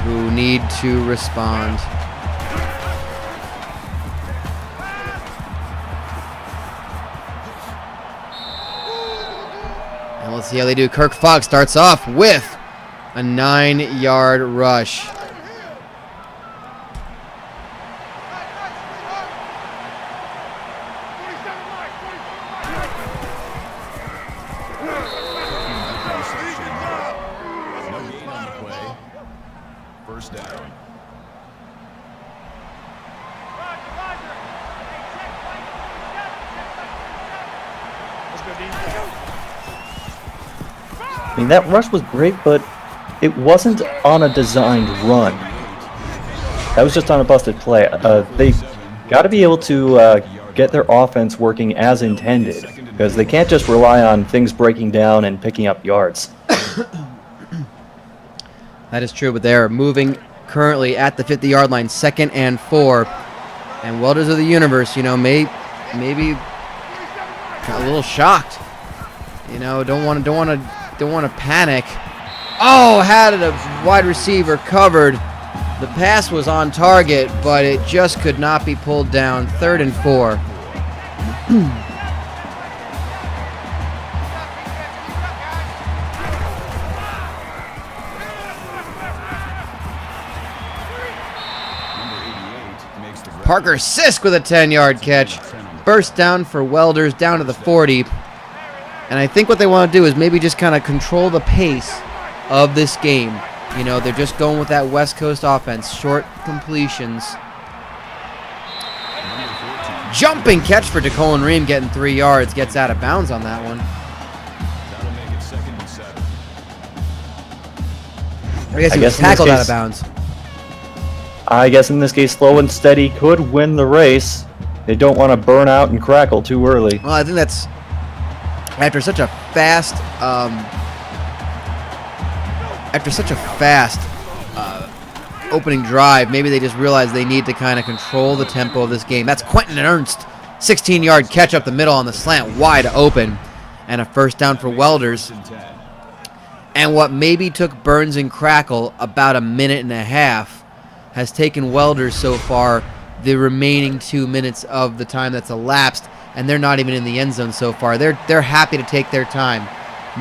who need to respond. And let's see how they do. Kirk Fox starts off with a 9-yard rush. No gain on the play. First down. I mean, that rush was great, but it wasn't on a designed run. That was just on a busted play. They got to be able to get their offense working as intended, because they can't just rely on things breaking down and picking up yards. That is true, but they are moving currently at the 50-yard line, 2nd and 4. And Welders of the Universe, you know, maybe a little shocked. You know, don't want to panic. Oh, had a wide receiver covered. The pass was on target, but it just could not be pulled down. 3rd and 4. Parker Sisk with a 10-yard catch. First down for Welders, down to the 40. And I think what they want to do is maybe just kind of control the pace of this game. You know, they're just going with that West Coast offense. Short completions. Jumping catch for DeColin Ream, getting 3 yards. Gets out of bounds on that one. That'll make it 2nd and 7. I guess he was in this tackled out case- of bounds. I guess in this case, slow and steady could win the race. They don't want to burn out and crackle too early. Well, I think that's after such a fast, opening drive. Maybe they just realize they need to kind of control the tempo of this game. That's Quentin Ernst, 16-yard catch up the middle on the slant, wide open, and a first down for Welders. And what maybe took Burns and Crackle about a minute and a half has taken Welders so far the remaining 2 minutes of the time that's elapsed, and they're not even in the end zone so far. They're happy to take their time.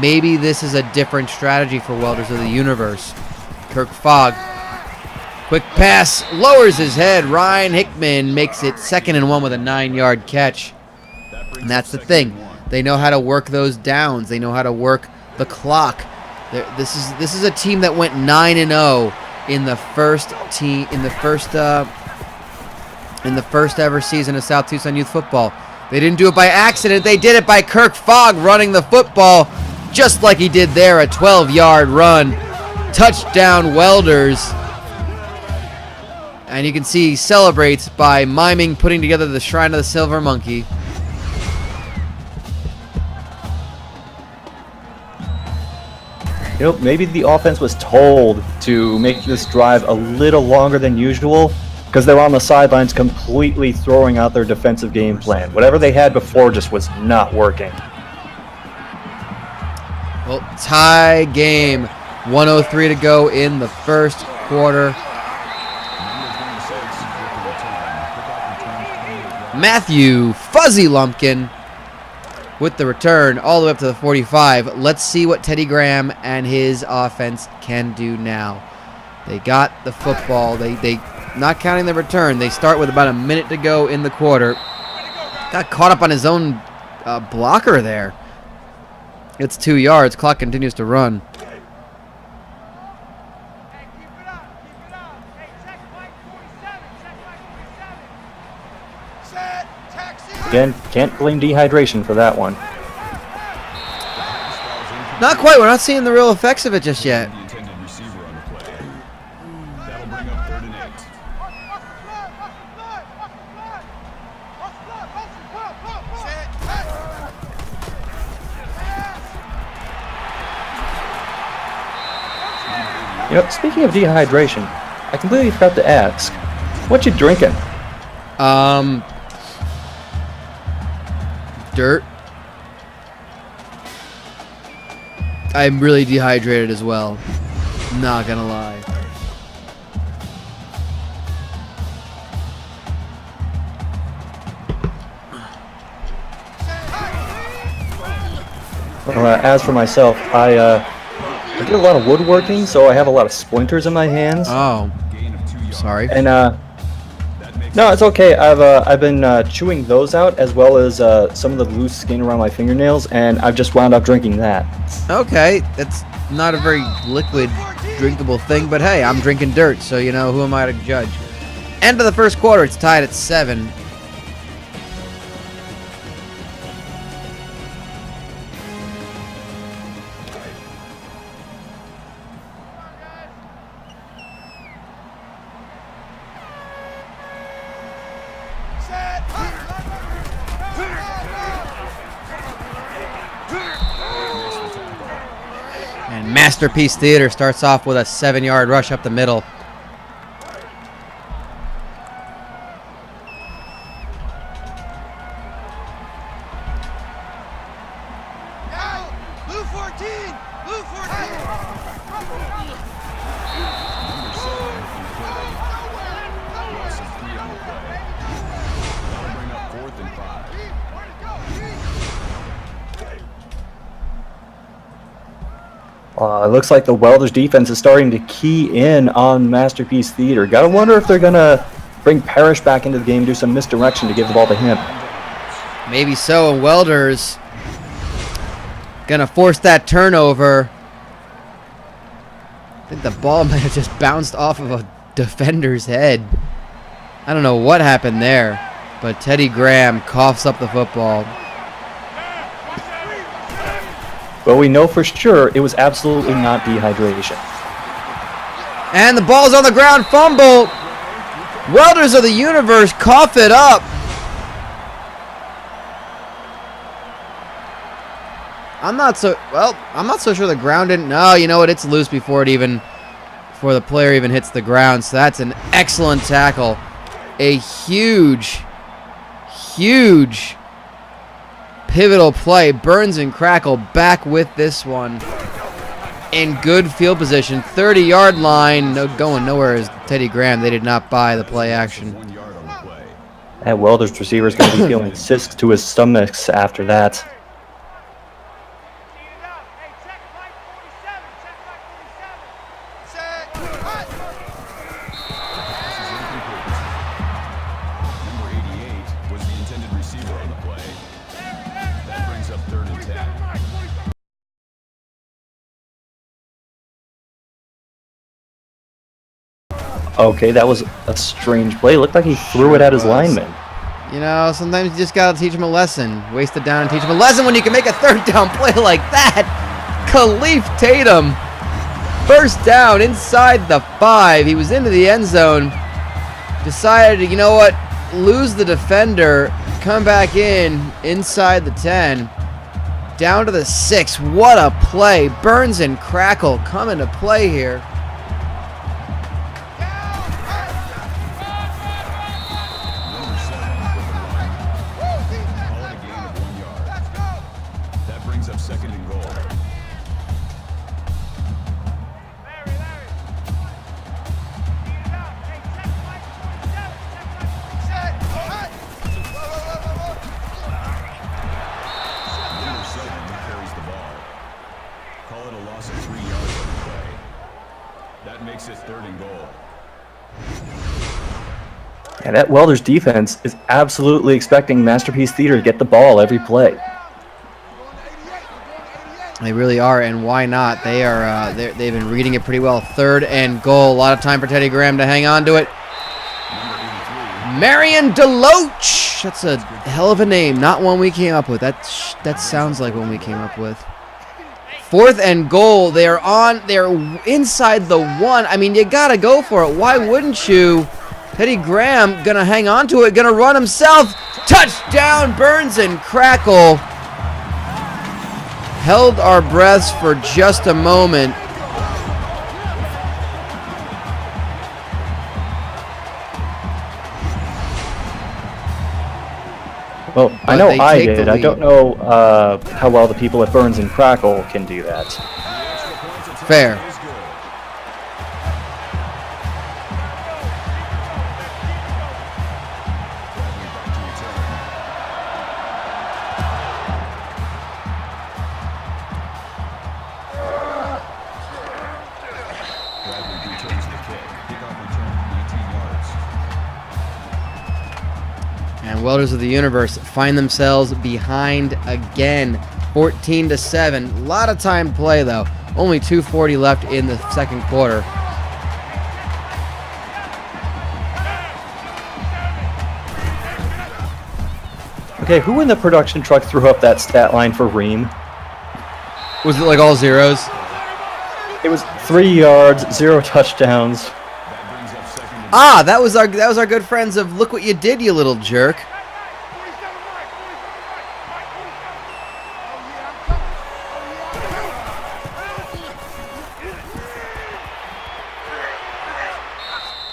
Maybe this is a different strategy for Welders of the universe. Kirk Fogg, quick pass, lowers his head. Ryan Hickman makes it 2nd and 1 with a 9-yard catch. And that's the thing. They know how to work those downs. They know how to work the clock. This is a team that went 9-0 in the first ever season of South Tucson Youth Football. They didn't do it by accident. They did it by Kirk Fogg running the football just like he did there, a 12-yard run. Touchdown Welders. And you can see he celebrates by miming putting together the Shrine of the Silver Monkey. You know, maybe the offense was told to make this drive a little longer than usual because they were on the sidelines completely throwing out their defensive game plan. Whatever they had before just was not working. Well, tie game. 1:03 to go in the first quarter. Matthew Fuzzy Lumpkin with the return all the way up to the 45. Let's see what Teddy Graham and his offense can do now. They got the football. They not counting the return. They start with about a minute to go in the quarter. Got caught up on his own blocker there. It's 2 yards. Clock continues to run. Again, can't blame dehydration for that one. Not quite. We're not seeing the real effects of it just yet. The intended receiver on the play. That'll bring up 3rd and 8. You know, speaking of dehydration, I completely forgot to ask, what you drinking? Dirt. I'm really dehydrated as well. Not gonna lie. Well, as for myself, I did a lot of woodworking, so I have a lot of splinters in my hands. Oh, Gain of 2 yards. sorry. And That makes no, it's okay. I've been chewing those out as well as some of the loose skin around my fingernails, and I've just wound up drinking that. Okay, that's not a very liquid, drinkable thing, but hey, I'm drinking dirt, so you know, who am I to judge? End of the first quarter, it's tied at 7. And Masterpiece Theater starts off with a 7-yard rush up the middle. Blue 14! Blue 14! number 7 on the play. Loss of 3 on the play. That'll bring up 4th and 5. It looks like the Welders defense is starting to key in on Masterpiece Theater. Gotta wonder if they're gonna bring Parrish back into the game, do some misdirection to give the ball to him. Maybe so, and Welders gonna force that turnover. I think the ball might have just bounced off of a defender's head. I don't know what happened there, but Teddy Graham coughs up the football. But we know for sure it was absolutely not dehydration. And the ball's on the ground, fumble. Welders of the Universe cough it up. I'm not so sure the ground didn't. No, you know what? It's loose before the player even hits the ground. So that's an excellent tackle. A huge pivotal play. Burns and Crackle back with this one in good field position. 30-yard line. No, going nowhere is Teddy Graham. They did not buy the play action. That Welders receiver is going to be feeling sick to his stomachs after that. Okay, that was a strange play. It looked like he threw it at his lineman. You know, sometimes you just got to teach him a lesson. Waste it down and teach him a lesson when you can make a third down play like that. Khalif Tatum, first down inside the 5. He was into the end zone. Decided, you know what, lose the defender, come back inside the 10. Down to the 6. What a play. Burns and Crackle come into play here. And that Welders defense is absolutely expecting Masterpiece Theater to get the ball every play. They really are, and why not? They are. They've been reading it pretty well. 3rd and goal. A lot of time for Teddy Graham to hang on to it. Marion Deloach. That's a hell of a name. Not one we came up with. That sounds like one we came up with. 4th and goal. They're inside the 1. I mean, you gotta go for it. Why wouldn't you? Teddy Graham gonna hang on to it, gonna run himself. Touchdown, Burns and Crackle. Held our breaths for just a moment. Well, I know I did. I don't know how well the people at Burns and Crackle can do that. Fair. And Welders of the Universe find themselves behind again, 14-7. A lot of time to play though. Only 2:40 left in the second quarter. Okay, who in the production truck threw up that stat line for Ream? Was it like all zeros? It was 3 yards, 0 touchdowns. Ah, that was our good friends of Look What You Did, You Little Jerk.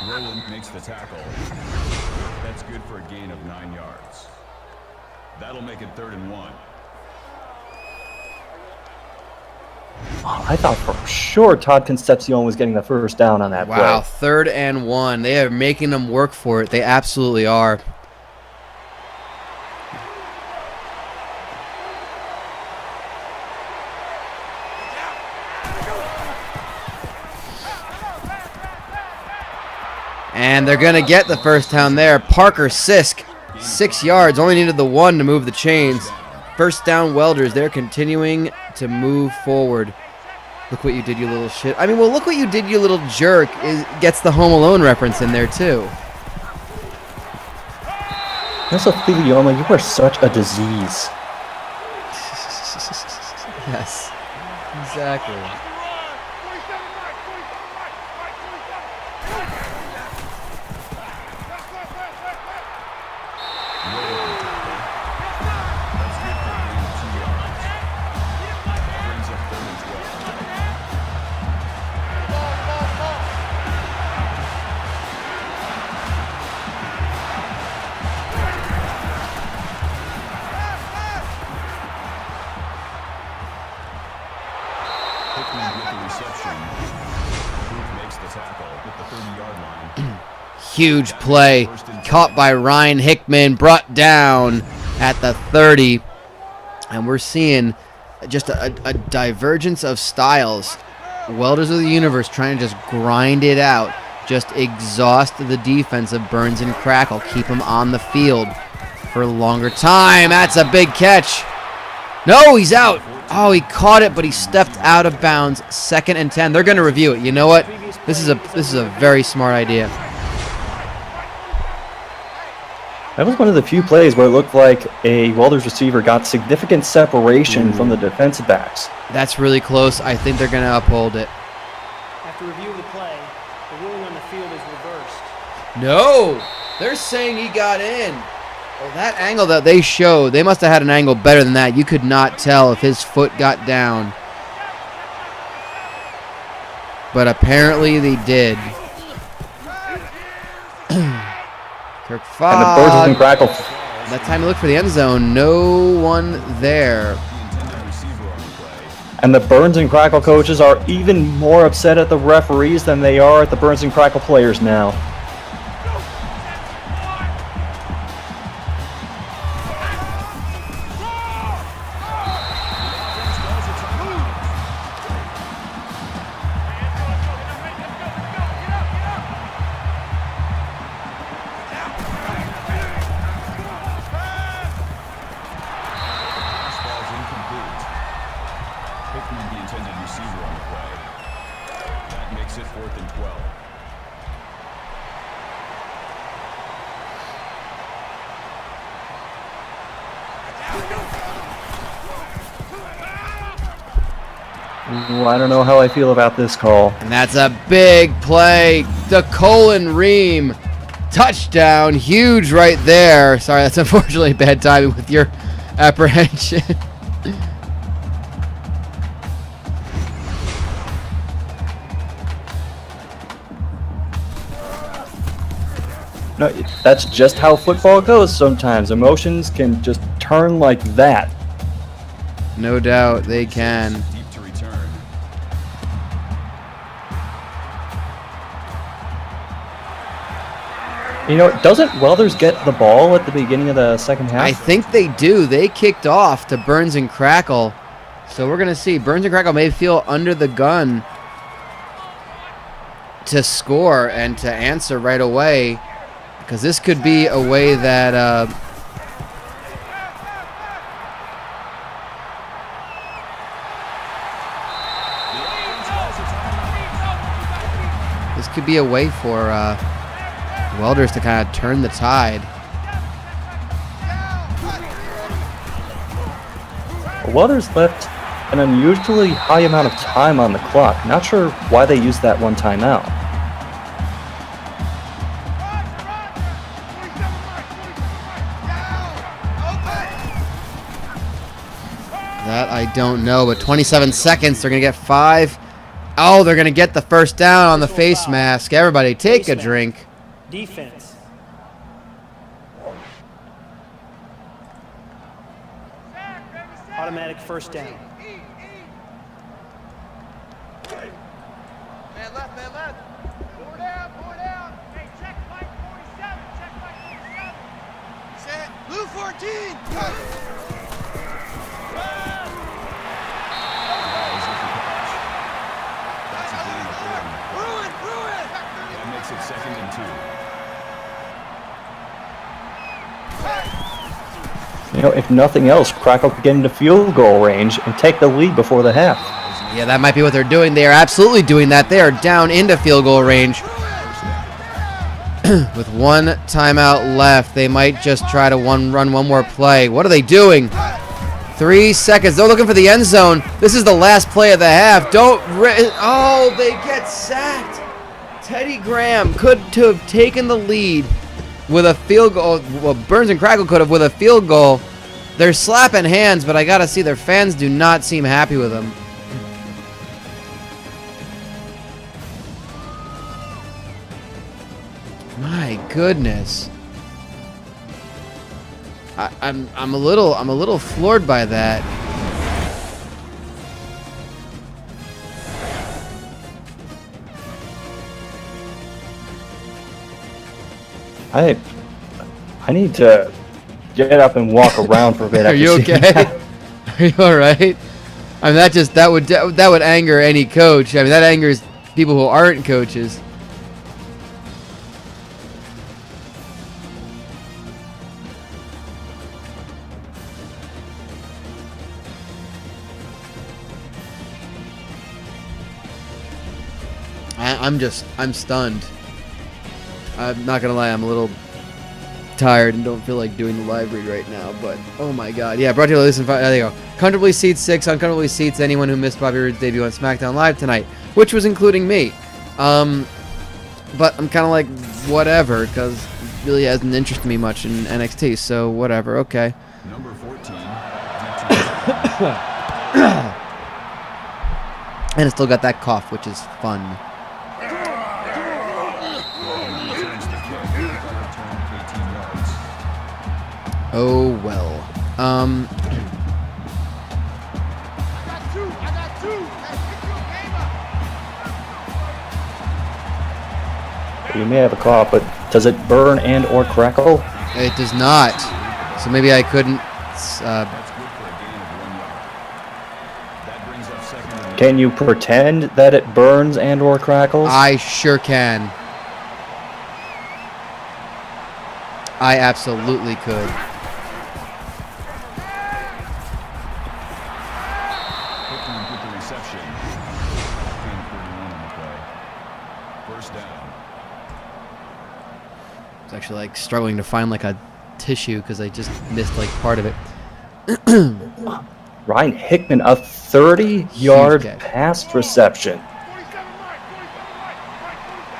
Roland makes the tackle. That's good for a gain of 9 yards. That'll make it 3rd and 1. I thought for sure Todd Concepcion was getting the first down on that play. Wow, 3rd and 1. They are making them work for it. They absolutely are. And they're going to get the first down there. Parker Sisk, 6 yards. Only needed the 1 to move the chains. First down, Welders. They're continuing to move forward. Look what you did, you little shit. I mean, well, look what you did, you little jerk. Gets the Home Alone reference in there, too. Mesothelioma, you are such a disease. Yes, exactly. Huge play, caught by Ryan Hickman, brought down at the 30. And we're seeing just a divergence of styles. Welders of the Universe trying to just grind it out, just exhaust the defense of Burns and Crackle, keep them on the field for a longer time. That's a big catch. No, he's out. Oh, he caught it, but he stepped out of bounds. 2nd and 10. They're going to review it. You know what? This is a very smart idea. That was one of the few plays where it looked like a Welders receiver got significant separation from the defensive backs. That's really close. I think they're going to uphold it. After review of the play, the ruling on the field is reversed. No! They're saying he got in. Well, that angle that they showed, they must have had an angle better than that. You could not tell if his foot got down. But apparently they did. Kirk Fogg. And the Burns and Crackle. That time to look for the end zone. No one there. And the Burns and Crackle coaches are even more upset at the referees than they are at the Burns and Crackle players now. I don't know how I feel about this call. And that's a big play. The Colin Ream touchdown. Huge right there. Sorry, that's unfortunately bad timing with your apprehension. No, that's just how football goes sometimes. Emotions can just turn like that. No doubt they can. You know, doesn't Welders get the ball at the beginning of the second half? I think they do. They kicked off to Burns and Crackle. So we're going to see. Burns and Crackle may feel under the gun to score and to answer right away, because this could be a way that this could be a way for Welders to kind of turn the tide. Welders left an unusually high amount of time on the clock. Not sure why they used that one timeout. That I don't know, but 27 seconds. They're going to get 5. Oh, they're going to get the first down on the face mask. Everybody take a drink. Defense. Automatic first down. Man left, man left. Four down. Hey, check Mike 47, check Mike 47. Set, blue 14. That makes it 2nd and 2. You know, if nothing else, Crackle could get into field goal range and take the lead before the half. Yeah, that might be what they're doing. They are absolutely doing that. They are down into field goal range. With one timeout left, they might just try to run one more play. What are they doing? 3 seconds. They're looking for the end zone. This is the last play of the half. Oh, they get sacked. Teddy Graham could have taken the lead with a field goal. Well, Burns and Crackle could have with a field goal. They're slapping hands, but I gotta see their fans do not seem happy with them. My goodness. I'm a little floored by that. I need to get up and walk around for a bit. Are you okay? Are you all right? I mean, that would anger any coach. I mean, that angers people who aren't coaches. I'm stunned. I'm not gonna lie, I'm a little tired and don't feel like doing the live read right now, but oh my god. Yeah, brought to you by Listen. There you go. Comfortably seats 6, uncomfortably seats anyone who missed Bobby Roode's debut on SmackDown Live tonight, which was including me. But I'm kind of like, whatever, because it really hasn't interested me much in NXT, so whatever, okay. Number 14. And it still got that cough, which is fun. Oh well. I got two. Let's get you a game up. You may have a cough, but does it burn and or crackle? It does not. So maybe I couldn't. That's good for a gain of 1 yard. That brings up second and Can you pretend that it burns and or crackles? I sure can. I absolutely could. Quickly get the reception. Gain of 31 on the play. First down. It's actually like struggling to find like a tissue because I just missed like part of it. Ryan Hickman, a 30-yard catch. pass reception. 47 right. 47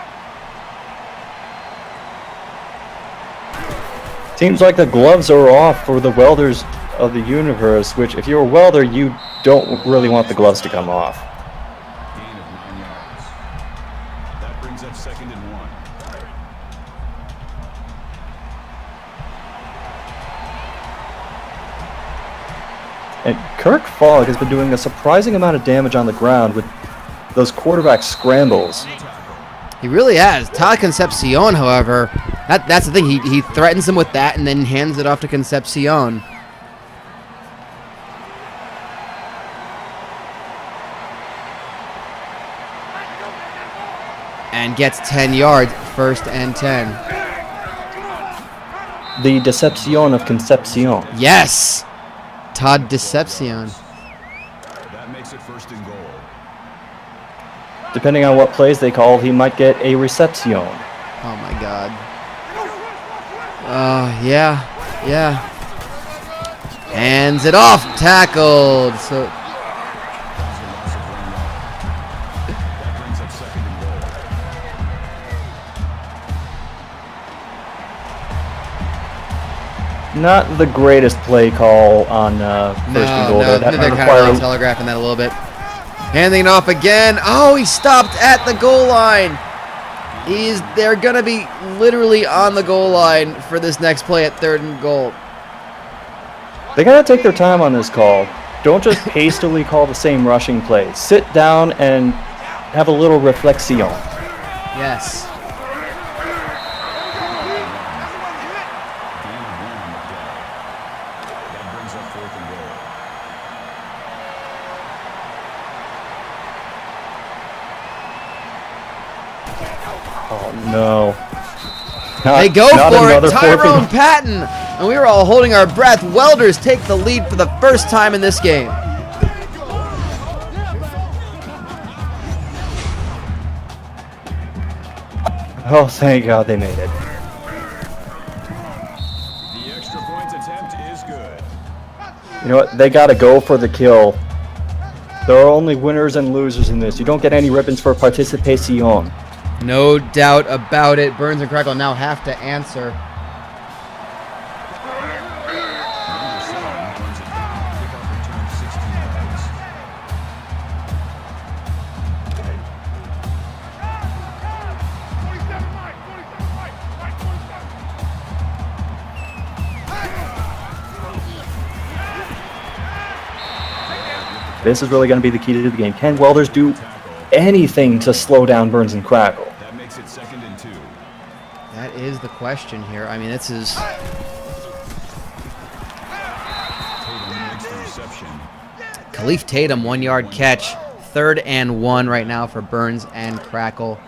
right. Seems like the gloves are off for the Welders of the universe, which if you're a welder, you don't really want the gloves to come off. Gain of 9 yards. That brings up second and 1. And Kirk Fogg has been doing a surprising amount of damage on the ground with those quarterback scrambles. He really has. Todd Concepcion, however, that's the thing. He threatens him with that and then hands it off to Concepcion. And gets 10 yards, first and 10. The decepcion of Concepcion. Yes! Todd Decepcion. That makes it first and goal. Depending on what plays they call, he might get a recepcion. Oh my god. Yeah. Hands it off, tackled. So That brings up second and goal. Not the greatest play call on first and goal. no, That they're might kind require of telegraphing that a little bit. Handing it off again. Oh, he stopped at the goal line. They're gonna be literally on the goal line for this next play at 3rd and goal. They gotta take their time on this call. Don't just hastily call the same rushing play. Sit down and have a little reflexion. Yes. Gain of 1 on the play. That brings up fourth and goal. Oh no. They go for it. Tyrone Patton And we were all holding our breath. Welders take the lead for the first time in this game. Oh, thank God they made it. The extra point attempt is good. You know what? They gotta go for the kill. There are only winners and losers in this. You don't get any ribbons for participation. No doubt about it. Burns and Crackle now have to answer. Number 7 runs it down. Kickoff return 16 yards. This is really going to be the key to the game. Can Welders do anything to slow down Burns and Crackle? That makes it 2nd and 2. That is the question here. I mean, this is... Tatum makes the reception. Khalif Tatum, 1-yard catch. 3rd and 1 right now for Burns and Crackle.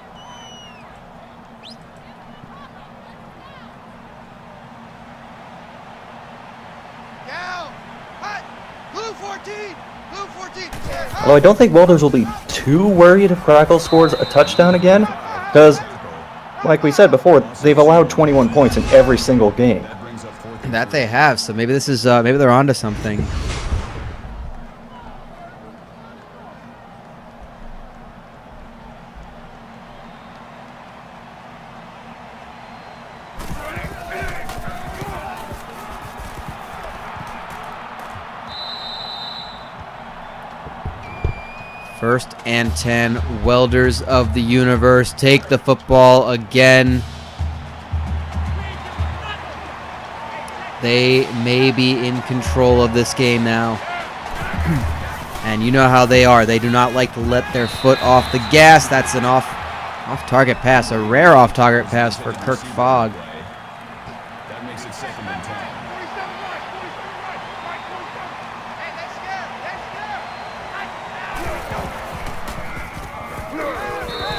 Down. Hut. Blue 14. Blue 14. Although I don't think Welders will be too worried if Crackle scores a touchdown again, because, like we said before, they've allowed 21 points in every single game. That brings up 4th and That they have, so maybe this is maybe they're onto something. First and 10, Welders of the Universe take the football again. They may be in control of this game now. And you know how they are. They do not like to let their foot off the gas. That's an off-target pass, a rare off-target pass for Kirk Fogg. That makes it 2nd and 10.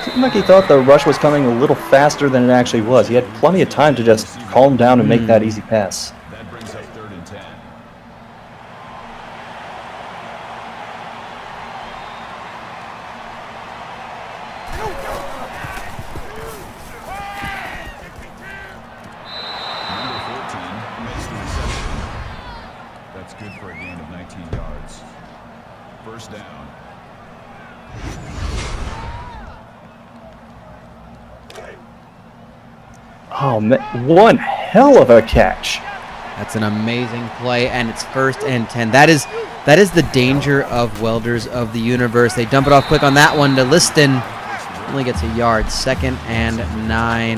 Seemed like he thought the rush was coming a little faster than it actually was. He had plenty of time to just calm down and make that easy pass. That brings up 3rd and 10. Number 14 makes the reception. That's good for a gain of 19 yards. 1st down. Oh, man, one hell of a catch. That's an amazing play, and it's 1st and 10. That is the danger of Welders of the Universe. They dump it off quick on that one to Liston. Only gets a yard. 2nd and 9.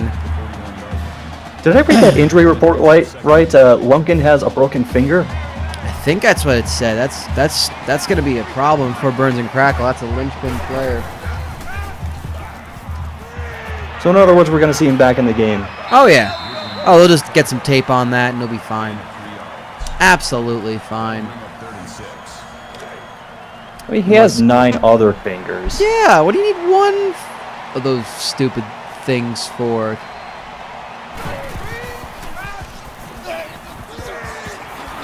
Did I read that injury report right? Lumpkin has a broken finger. I think that's what it said. That's going to be a problem for Burns and Crackle. That's a linchpin player. So in other words, we're going to see him back in the game. Oh, yeah. Oh, they'll just get some tape on that, and he'll be fine. Absolutely fine. Bring up 3rd and 6. I mean, he has 9 other fingers. Yeah, what do you need one of those stupid things for?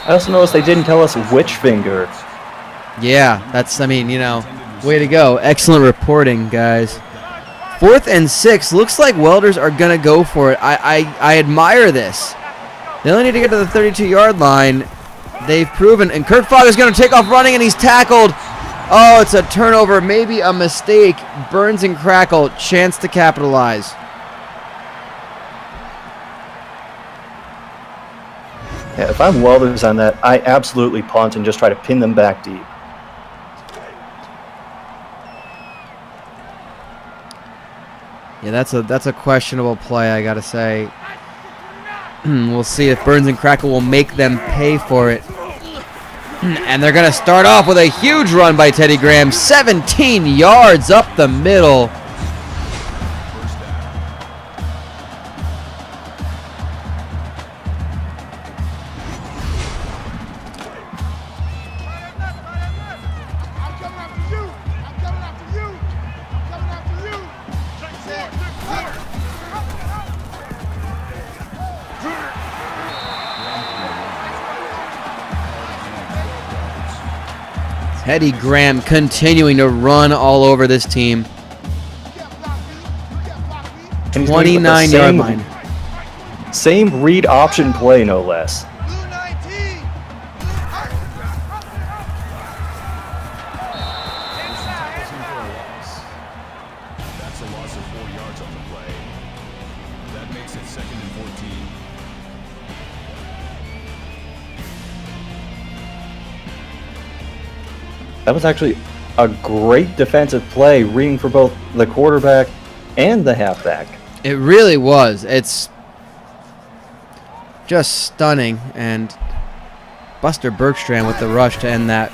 I also noticed they didn't tell us which finger. Yeah, that's, I mean, you know, way to go. Excellent reporting, guys. 4th and 6. Looks like Welders are going to go for it. I admire this. They only need to get to the 32-yard line. They've proven. And Kirk Fogg is going to take off running, and he's tackled. Oh, it's a turnover. Maybe a mistake. Burns and Crackle, chance to capitalize. Yeah, if I'm Welders on that, I absolutely punt and just try to pin them back deep. Yeah, that's a questionable play, I gotta say. We'll see if Burns and Crackle will make them pay for it. And they're gonna start off with a huge run by Teddy Graham, 17 yards up the middle. Teddy Graham continuing to run all over this team. And he's doing it with the 29-yard line. Same read option play, no less. Blue 19. That's a loss of 4 yards on the play. That makes it 2nd and 14. That was actually a great defensive play, reading for both the quarterback and the halfback. It really was. It's just stunning. And Buster Bergstrand with the rush to end that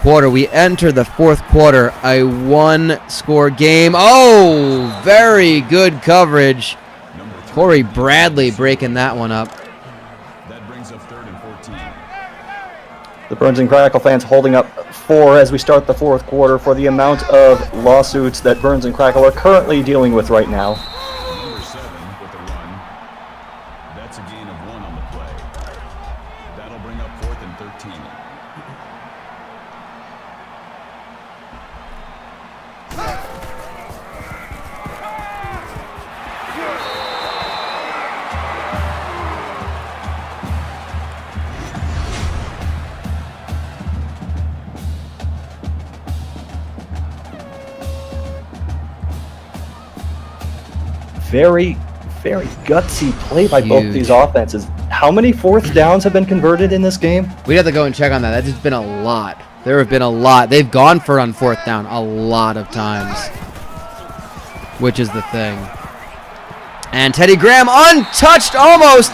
quarter. We enter the fourth quarter, a one-score game. Oh, very good coverage. Corey Bradley breaking that one up. That brings up 3rd and 14. The Burns and Crackle fans holding up 4 as we start the fourth quarter for the amount of lawsuits that Burns and Crackle are currently dealing with right now. Number 7 with the run. That's a gain of 1 on the play. That'll bring up 4th and 13. Very, very gutsy play by both Huge. these offenses. How many fourth downs have been converted in this game? We'd have to go and check on that. That's just been a lot. There have been a lot. They've gone for it on fourth down a lot of times, which is the thing. And Teddy Graham untouched almost.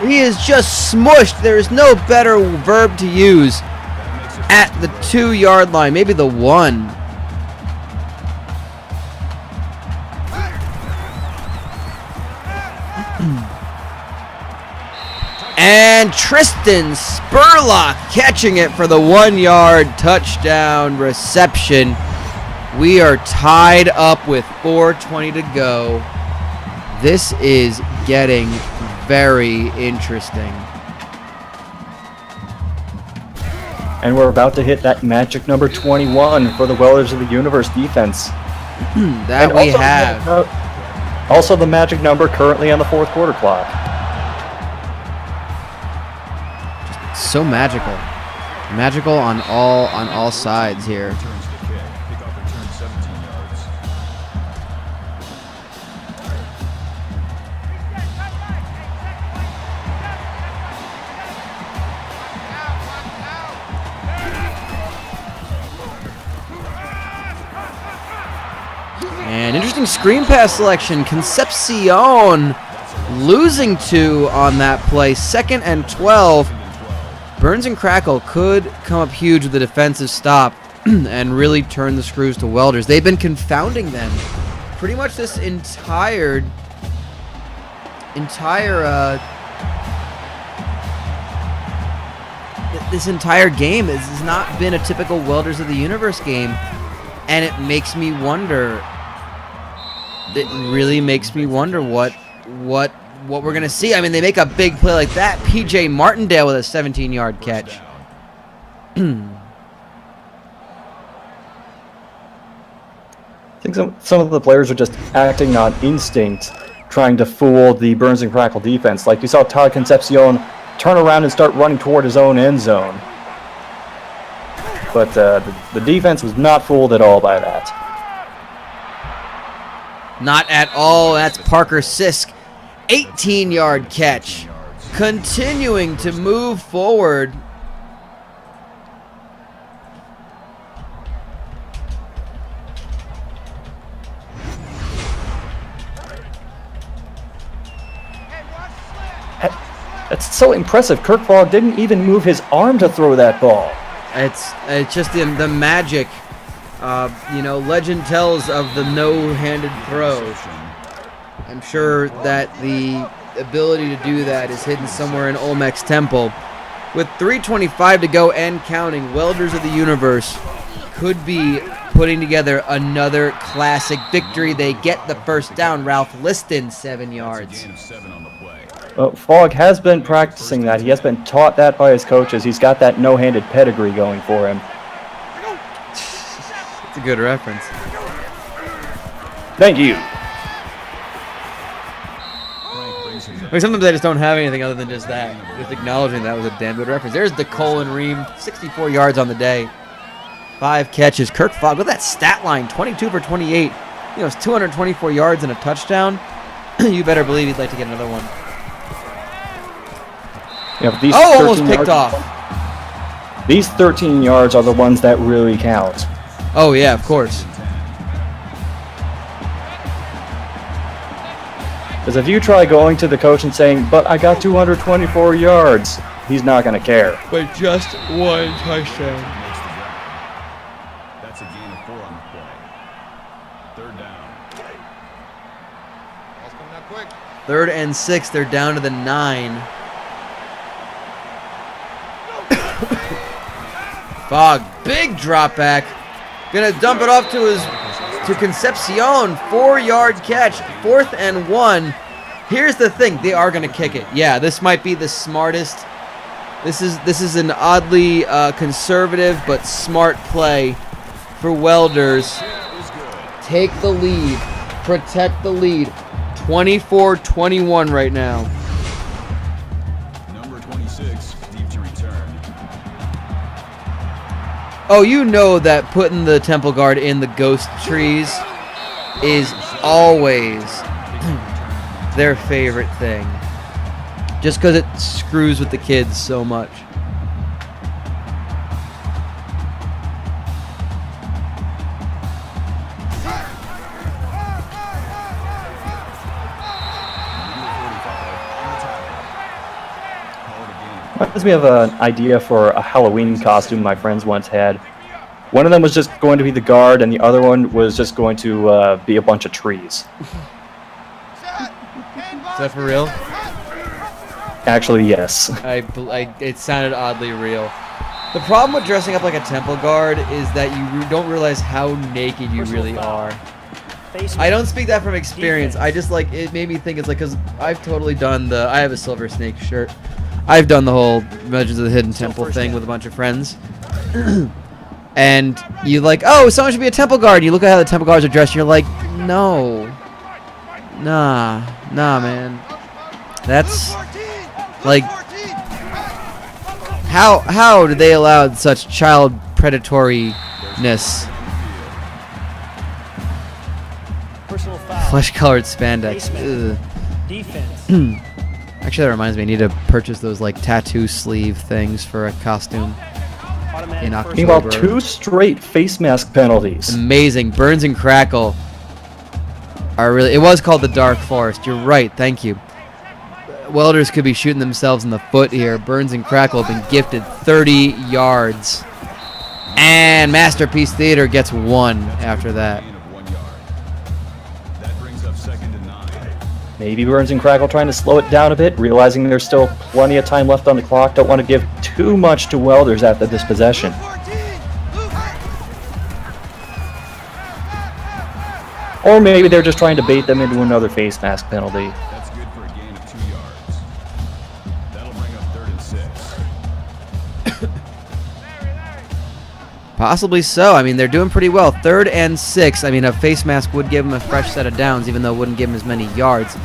He is just smushed. There is no better verb to use at the 2-yard line, maybe the 1. And Tristan Spurlock catching it for the 1-yard touchdown reception. We are tied up with 4:20 to go. This is getting very interesting. And we're about to hit that magic number 21 for the Welders of the Universe defense. That And we also- have. Also the magic number currently on the fourth quarter clock. So magical. Magical on all sides here. Returns the kick. Kickoff return 17 yards. And interesting screen pass selection. Concepcion losing 2 on that play. 2nd and 12. Burns and Crackle could come up huge with a defensive stop and really turn the screws to Welders. They've been confounding them pretty much this entire game. This has not been a typical Welders of the Universe game, and it makes me wonder. It really makes me wonder what we're gonna see. I mean, they make a big play like that. PJ Martindale with a 17-yard catch. I think some of the players are just acting on instinct, trying to fool the Burns and Crackle defense. Like you saw Todd Concepcion turn around and start running toward his own end zone. But the defense was not fooled at all by that. Not at all. That's Parker Sisk. 18-yard catch. Continuing to move forward. That's so impressive. Kirk Fogg didn't even move his arm to throw that ball. It's just the magic. Legend tells of the no-handed throw. I'm sure that the ability to do that is hidden somewhere in Olmec's temple. With 3:25 to go and counting, Welders of the Universe could be putting together another classic victory. They get the first down. Ralph Liston, 7 yards. Gain of 7 on the play. Well, Fogg has been practicing that. He has been taught that by his coaches. He's got that no-handed pedigree going for him. It's a good reference. Thank you. Like sometimes I just don't have anything other than just that. Just acknowledging that was a damn good reference. There's the Colin Ream, 64 yards on the day. 5 catches. Kirk Fogg, look at that stat line, 22 for 28. You know, it's 224 yards and a touchdown. You better believe he'd like to get another one. Yeah, but these Almost 13 picked yards- off. These 13 yards are the ones that really count. Oh, yeah, of course. Because if you try going to the coach and saying, but I got 224 yards, he's not going to care. But just one touchdown. Makes the grab. That's a gain of 4 on the play. 3rd down. Ball's coming out quick. 3rd and 6, they're down to the 9. Fogg, big drop back. Gonna dump it off to Concepcion. 4-yard catch, 4th and 1. Here's the thing, they are gonna kick it. Yeah, this might be the smartest. This is an oddly conservative but smart play for Welders. Take the lead, protect the lead. 24-21 right now. Number 26, deep to return. Oh, you know that putting the temple guard in the ghost trees is always their favorite thing. Just because it screws with the kids so much. Reminds me of an idea for a Halloween costume my friends once had. One of them was just going to be the guard, and the other one was just going to be a bunch of trees. Is that for real? Actually, yes. It sounded oddly real. The problem with dressing up like a temple guard is that you don't realize how naked you really are. I don't speak that from experience. I just like, it made me think it's like, because I've totally done I have a Silver Snake shirt. I've done the whole Legends of the Hidden Temple thing with a bunch of friends. And you like, oh, someone should be a temple guard. You look at how the temple guards are dressed, and you're like, no. Nah, man. That's like, how did they allow such child predatoriness? Personal foul. Flesh-colored spandex. Ugh. Defense. Actually, that reminds me, I need to purchase those like tattoo sleeve things for a costume Automatic in first October. Meanwhile, 2 straight face mask penalties. Amazing. Burns and Crackle are really... It was called the Dark Forest. You're right. Thank you. Welders could be shooting themselves in the foot here. Burns and Crackle have been gifted 30 yards. And Masterpiece Theater gets 1 after that. Gain of 1 yard. That brings up 2nd and 9. Maybe Burns and Crackle trying to slow it down a bit, realizing there's still plenty of time left on the clock. Don't want to give too much to Welders after this possession. Or maybe they're just trying to bait them into another face mask penalty. That's good for a gain of 2 yards. That'll bring up 3rd and 6. Possibly so. I mean, they're doing pretty well. 3rd and 6. I mean, a face mask would give him a fresh set of downs, even though it wouldn't give him as many yards.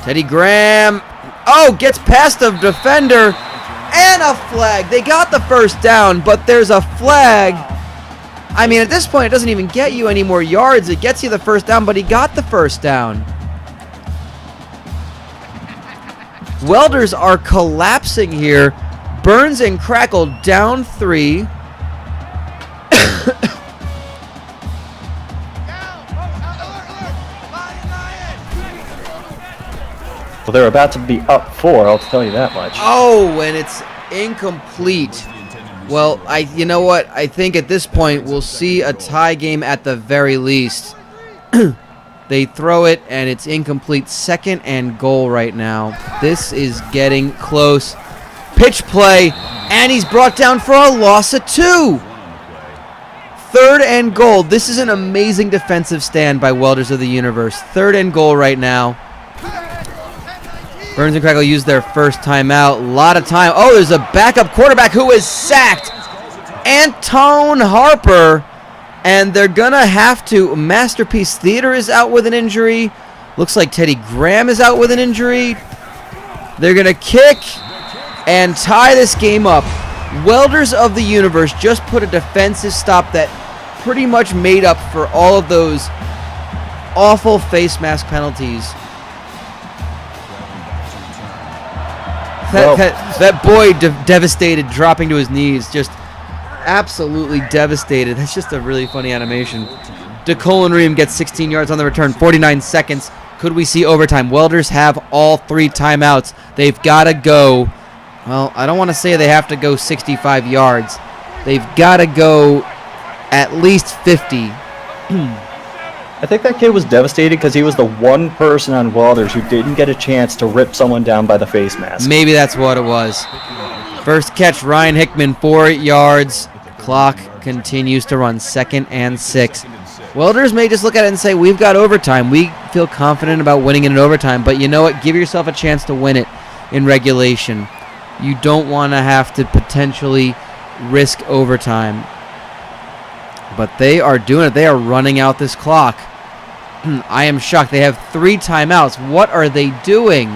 Teddy Graham. Oh, gets past a defender. And a flag. They got the first down, but there's a flag. I mean, at this point, it doesn't even get you any more yards. It gets you the first down, but he got the first down. Welders are collapsing here. Burns and Crackle down 3. Well, they're about to be up 4, I'll tell you that much. Oh, and it's incomplete. Well, you know what? I think at this point we'll see a tie game at the very least. They throw it, and it's incomplete. 2nd and goal right now. This is getting close. Pitch play, and he's brought down for a loss of 2. 3rd and goal. This is an amazing defensive stand by Welders of the Universe. 3rd and goal right now. Burns and Crackle use their first timeout. A lot of time. Oh, there's a backup quarterback who is sacked. Antone Harper. And they're going to have to. Masterpiece Theater is out with an injury. Looks like Teddy Graham is out with an injury. They're going to kick and tie this game up. Welders of the Universe just put a defensive stop that pretty much made up for all of those awful face mask penalties. That boy devastated, dropping to his knees, just absolutely devastated. That's just a really funny animation. DeColin Ream gets 16 yards on the return, 49 seconds. Could we see overtime? Welders have all 3 timeouts. They've got to go. Well, I don't want to say they have to go 65 yards. They've got to go at least 50. I think that kid was devastated because he was the one person on Welders who didn't get a chance to rip someone down by the face mask. Maybe that's what it was. First catch, Ryan Hickman, 4 yards. Clock continues to run, 2nd and 6. Welders may just look at it and say, we've got overtime. We feel confident about winning it in overtime, but you know what? Give yourself a chance to win it in regulation. You don't want to have to potentially risk overtime. But they are doing it. They are running out this clock. I am shocked. They have 3 timeouts. What are they doing?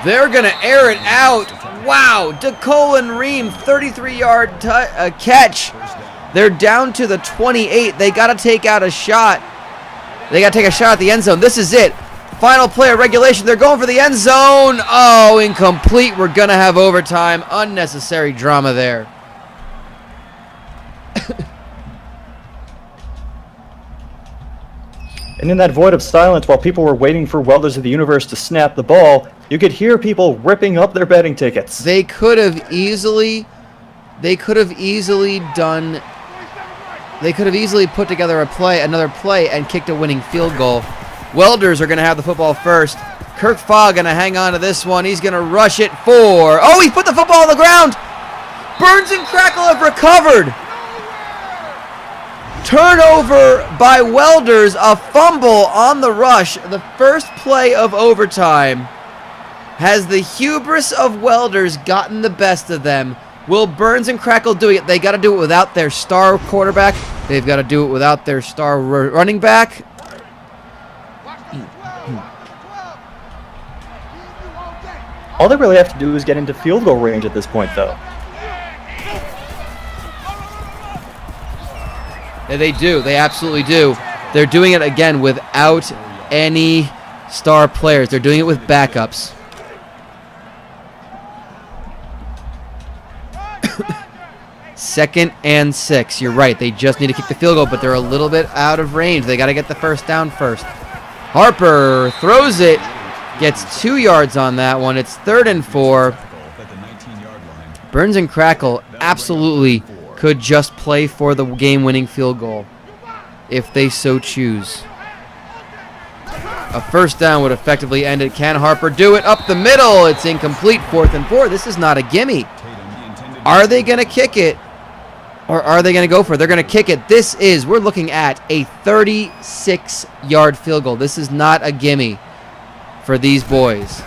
They're going to air it out. Wow. DeColin Ream, 33-yard catch. They're down to the 28. They got to take out a shot. They got to take a shot at the end zone. This is it. Final play of regulation. They're going for the end zone. Oh, incomplete. We're going to have overtime. Unnecessary drama there. And in that void of silence, while people were waiting for Welders of the Universe to snap the ball, you could hear people ripping up their betting tickets. They could have easily put together another play, and kicked a winning field goal. Welders are going to have the football first. Kirk Fogg going to hang on to this one. He's going to rush it for... Oh, he put the football on the ground. Burns and Crackle have recovered. Turnover by Welders, a fumble on the rush. The first play of overtime. Has the hubris of Welders gotten the best of them? Will Burns and Crackle do it? They got to do it without their star quarterback. They've got to do it without their star running back. All they really have to do is get into field goal range at this point, though. Yeah, they do. They absolutely do. They're doing it again without any star players. They're doing it with backups. Second and 6. You're right. They just need to kick the field goal, but they're a little bit out of range. They got to get the first down first. Harper throws it. Gets 2 yards on that one. It's 3rd and 4. Burns and Crackle absolutely could just play for the game-winning field goal if they so choose. A first down would effectively end it. Can Harper do it? Up the middle. It's incomplete. 4th and 4. This is not a gimme. Are they going to kick it? Or are they going to go for it? They're going to kick it. We're looking at a 36-yard field goal. This is not a gimme for these boys.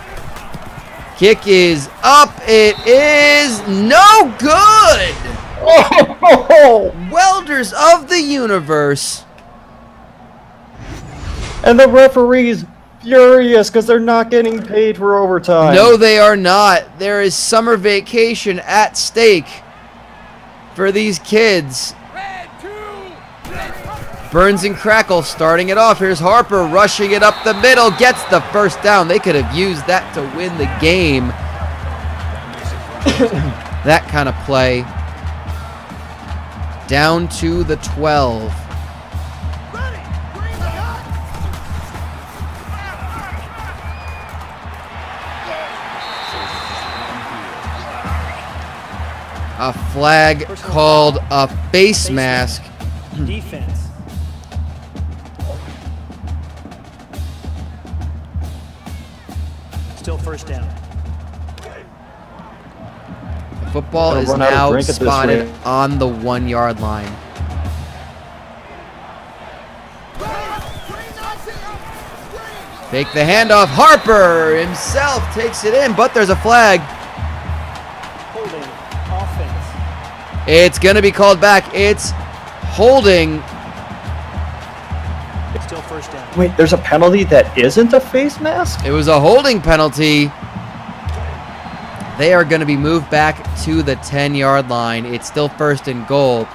Kick is up. It is no good. Oh, Welders of the Universe. And the referee's furious because they're not getting paid for overtime. No, they are not. There is summer vacation at stake for these kids. Burns and Crackle starting it off. Here's Harper rushing it up the middle. Gets the first down. They could have used that to win the game. That kind of play. Down to the 12. A flag called a face mask Defense. Still first down. The football Gonna is run out of now drink at this spotted rate. on the 1-yard line. Take the handoff. Harper himself takes it in, but there's a flag. Holding. Offense. It's going to be called back. It's holding. Still first down. Wait, there's a penalty that isn't a face mask? It was a holding penalty. They are going to be moved back to the 10-yard line. It's still first and goal.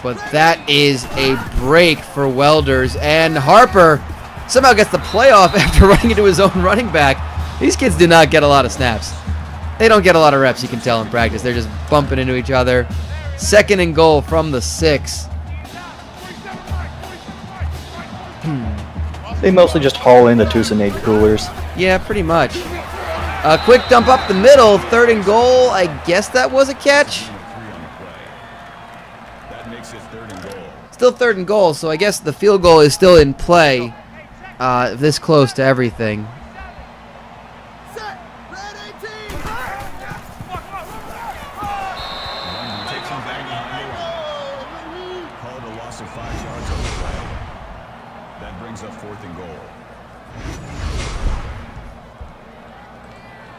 But that is a break for Welders. And Harper somehow gets the playoff after running into his own running back. These kids do not get a lot of snaps. They don't get a lot of reps, you can tell in practice. They're just bumping into each other. Second and goal from the 6. They mostly just haul in the Tucson coolers. Yeah, pretty much. A quick dump up the middle. Third and goal. I guess that was a catch. That makes it 3rd and goal. Still third and goal, so I guess the field goal is still in play. This close to everything. Takes him back behind. Called a loss of 5 yards on the play. That brings up 4th and goal.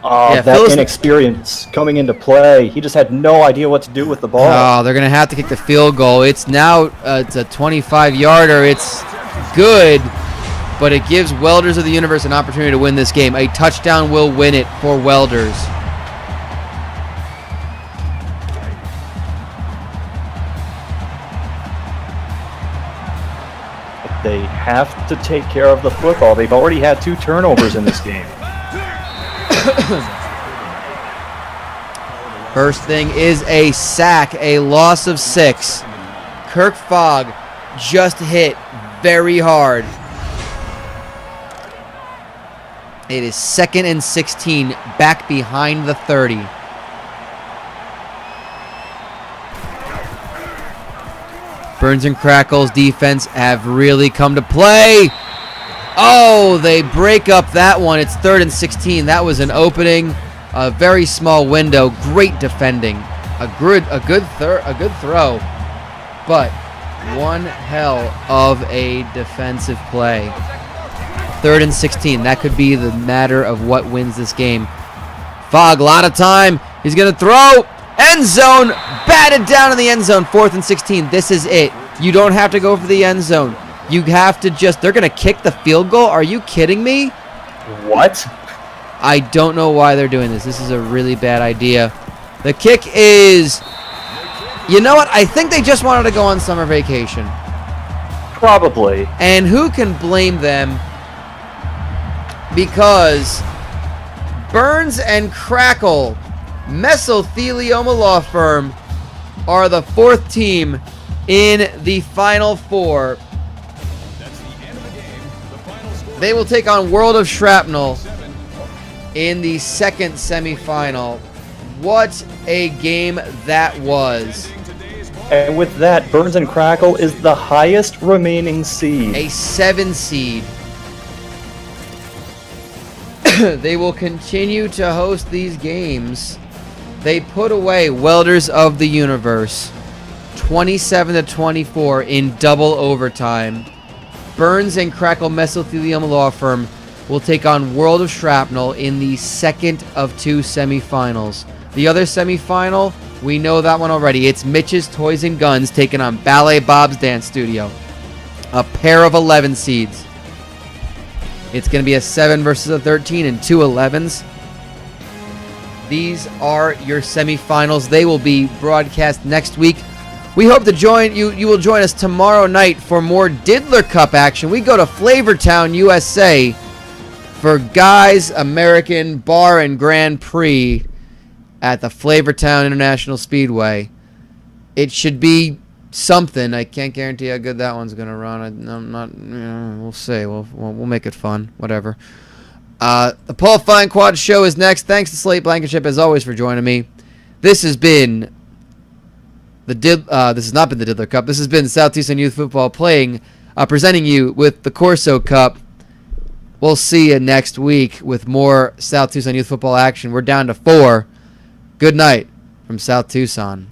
Oh, Yeah, that Phil's- inexperience coming into play. He just had no idea what to do with the ball. Oh, they're going to have to kick the field goal. It's now it's a 25-yarder. It's good, but it gives Welders of the Universe an opportunity to win this game. A touchdown will win it for Welders. They have to take care of the football. They've already had 2 turnovers in this game. First thing is a sack, a loss of 6. Kirk Fogg just hit very hard. It is 2nd and 16, back behind the 30. Burns and Crackle's defense have really come to play. Oh, they break up that one. It's 3rd and 16. That was an opening, a very small window. Great defending, a good throw, but one hell of a defensive play. 3rd and 16. That could be the matter of what wins this game. Fogg, a lot of time. He's gonna throw. End zone, batted down in the end zone. 4th and 16. This is it. You don't have to go for the end zone. You have to just, they're going to kick the field goal? Are you kidding me? What? I don't know why they're doing this. This is a really bad idea. The kick is, you know what? I think they just wanted to go on summer vacation. Probably. And who can blame them? Because Burns and Crackle, Mesothelioma Law Firm, are the 4th team in the Final Four. That's the end of the game. The final score. They will take on World of Shrapnel in the 2nd semifinal. What a game that was. And with that, Burns and Crackle is the highest remaining seed. A 7 seed. They will continue to host these games. They put away Welders of the Universe 27-24 in double overtime. Burns and Crackle Mesothelioma Law Firm will take on World of Shrapnel in the 2nd of 2 semifinals. The other semifinal, we know that one already. It's Mitch's Toys and Guns taking on Ballet Bob's Dance Studio. A pair of 11 seeds. It's going to be a 7 versus a 13 and 2 11s. These are your semifinals. They will be broadcast next week. We hope to join you. You will join us tomorrow night for more Diddler Cup action. We go to Flavortown, USA for Guys American Bar and Grand Prix at the Flavortown International Speedway. It should be something. I can't guarantee how good that one's going to run. I'm not, we'll see. We'll make it fun. Whatever. The Paul Fine Quad Show is next. Thanks to Slate Blankenship, as always, for joining me. This has been This has not been the Diddler Cup. This has been South Tucson Youth Football presenting you with the Corso Cup. We'll see you next week with more South Tucson Youth Football action. We're down to 4. Good night from South Tucson.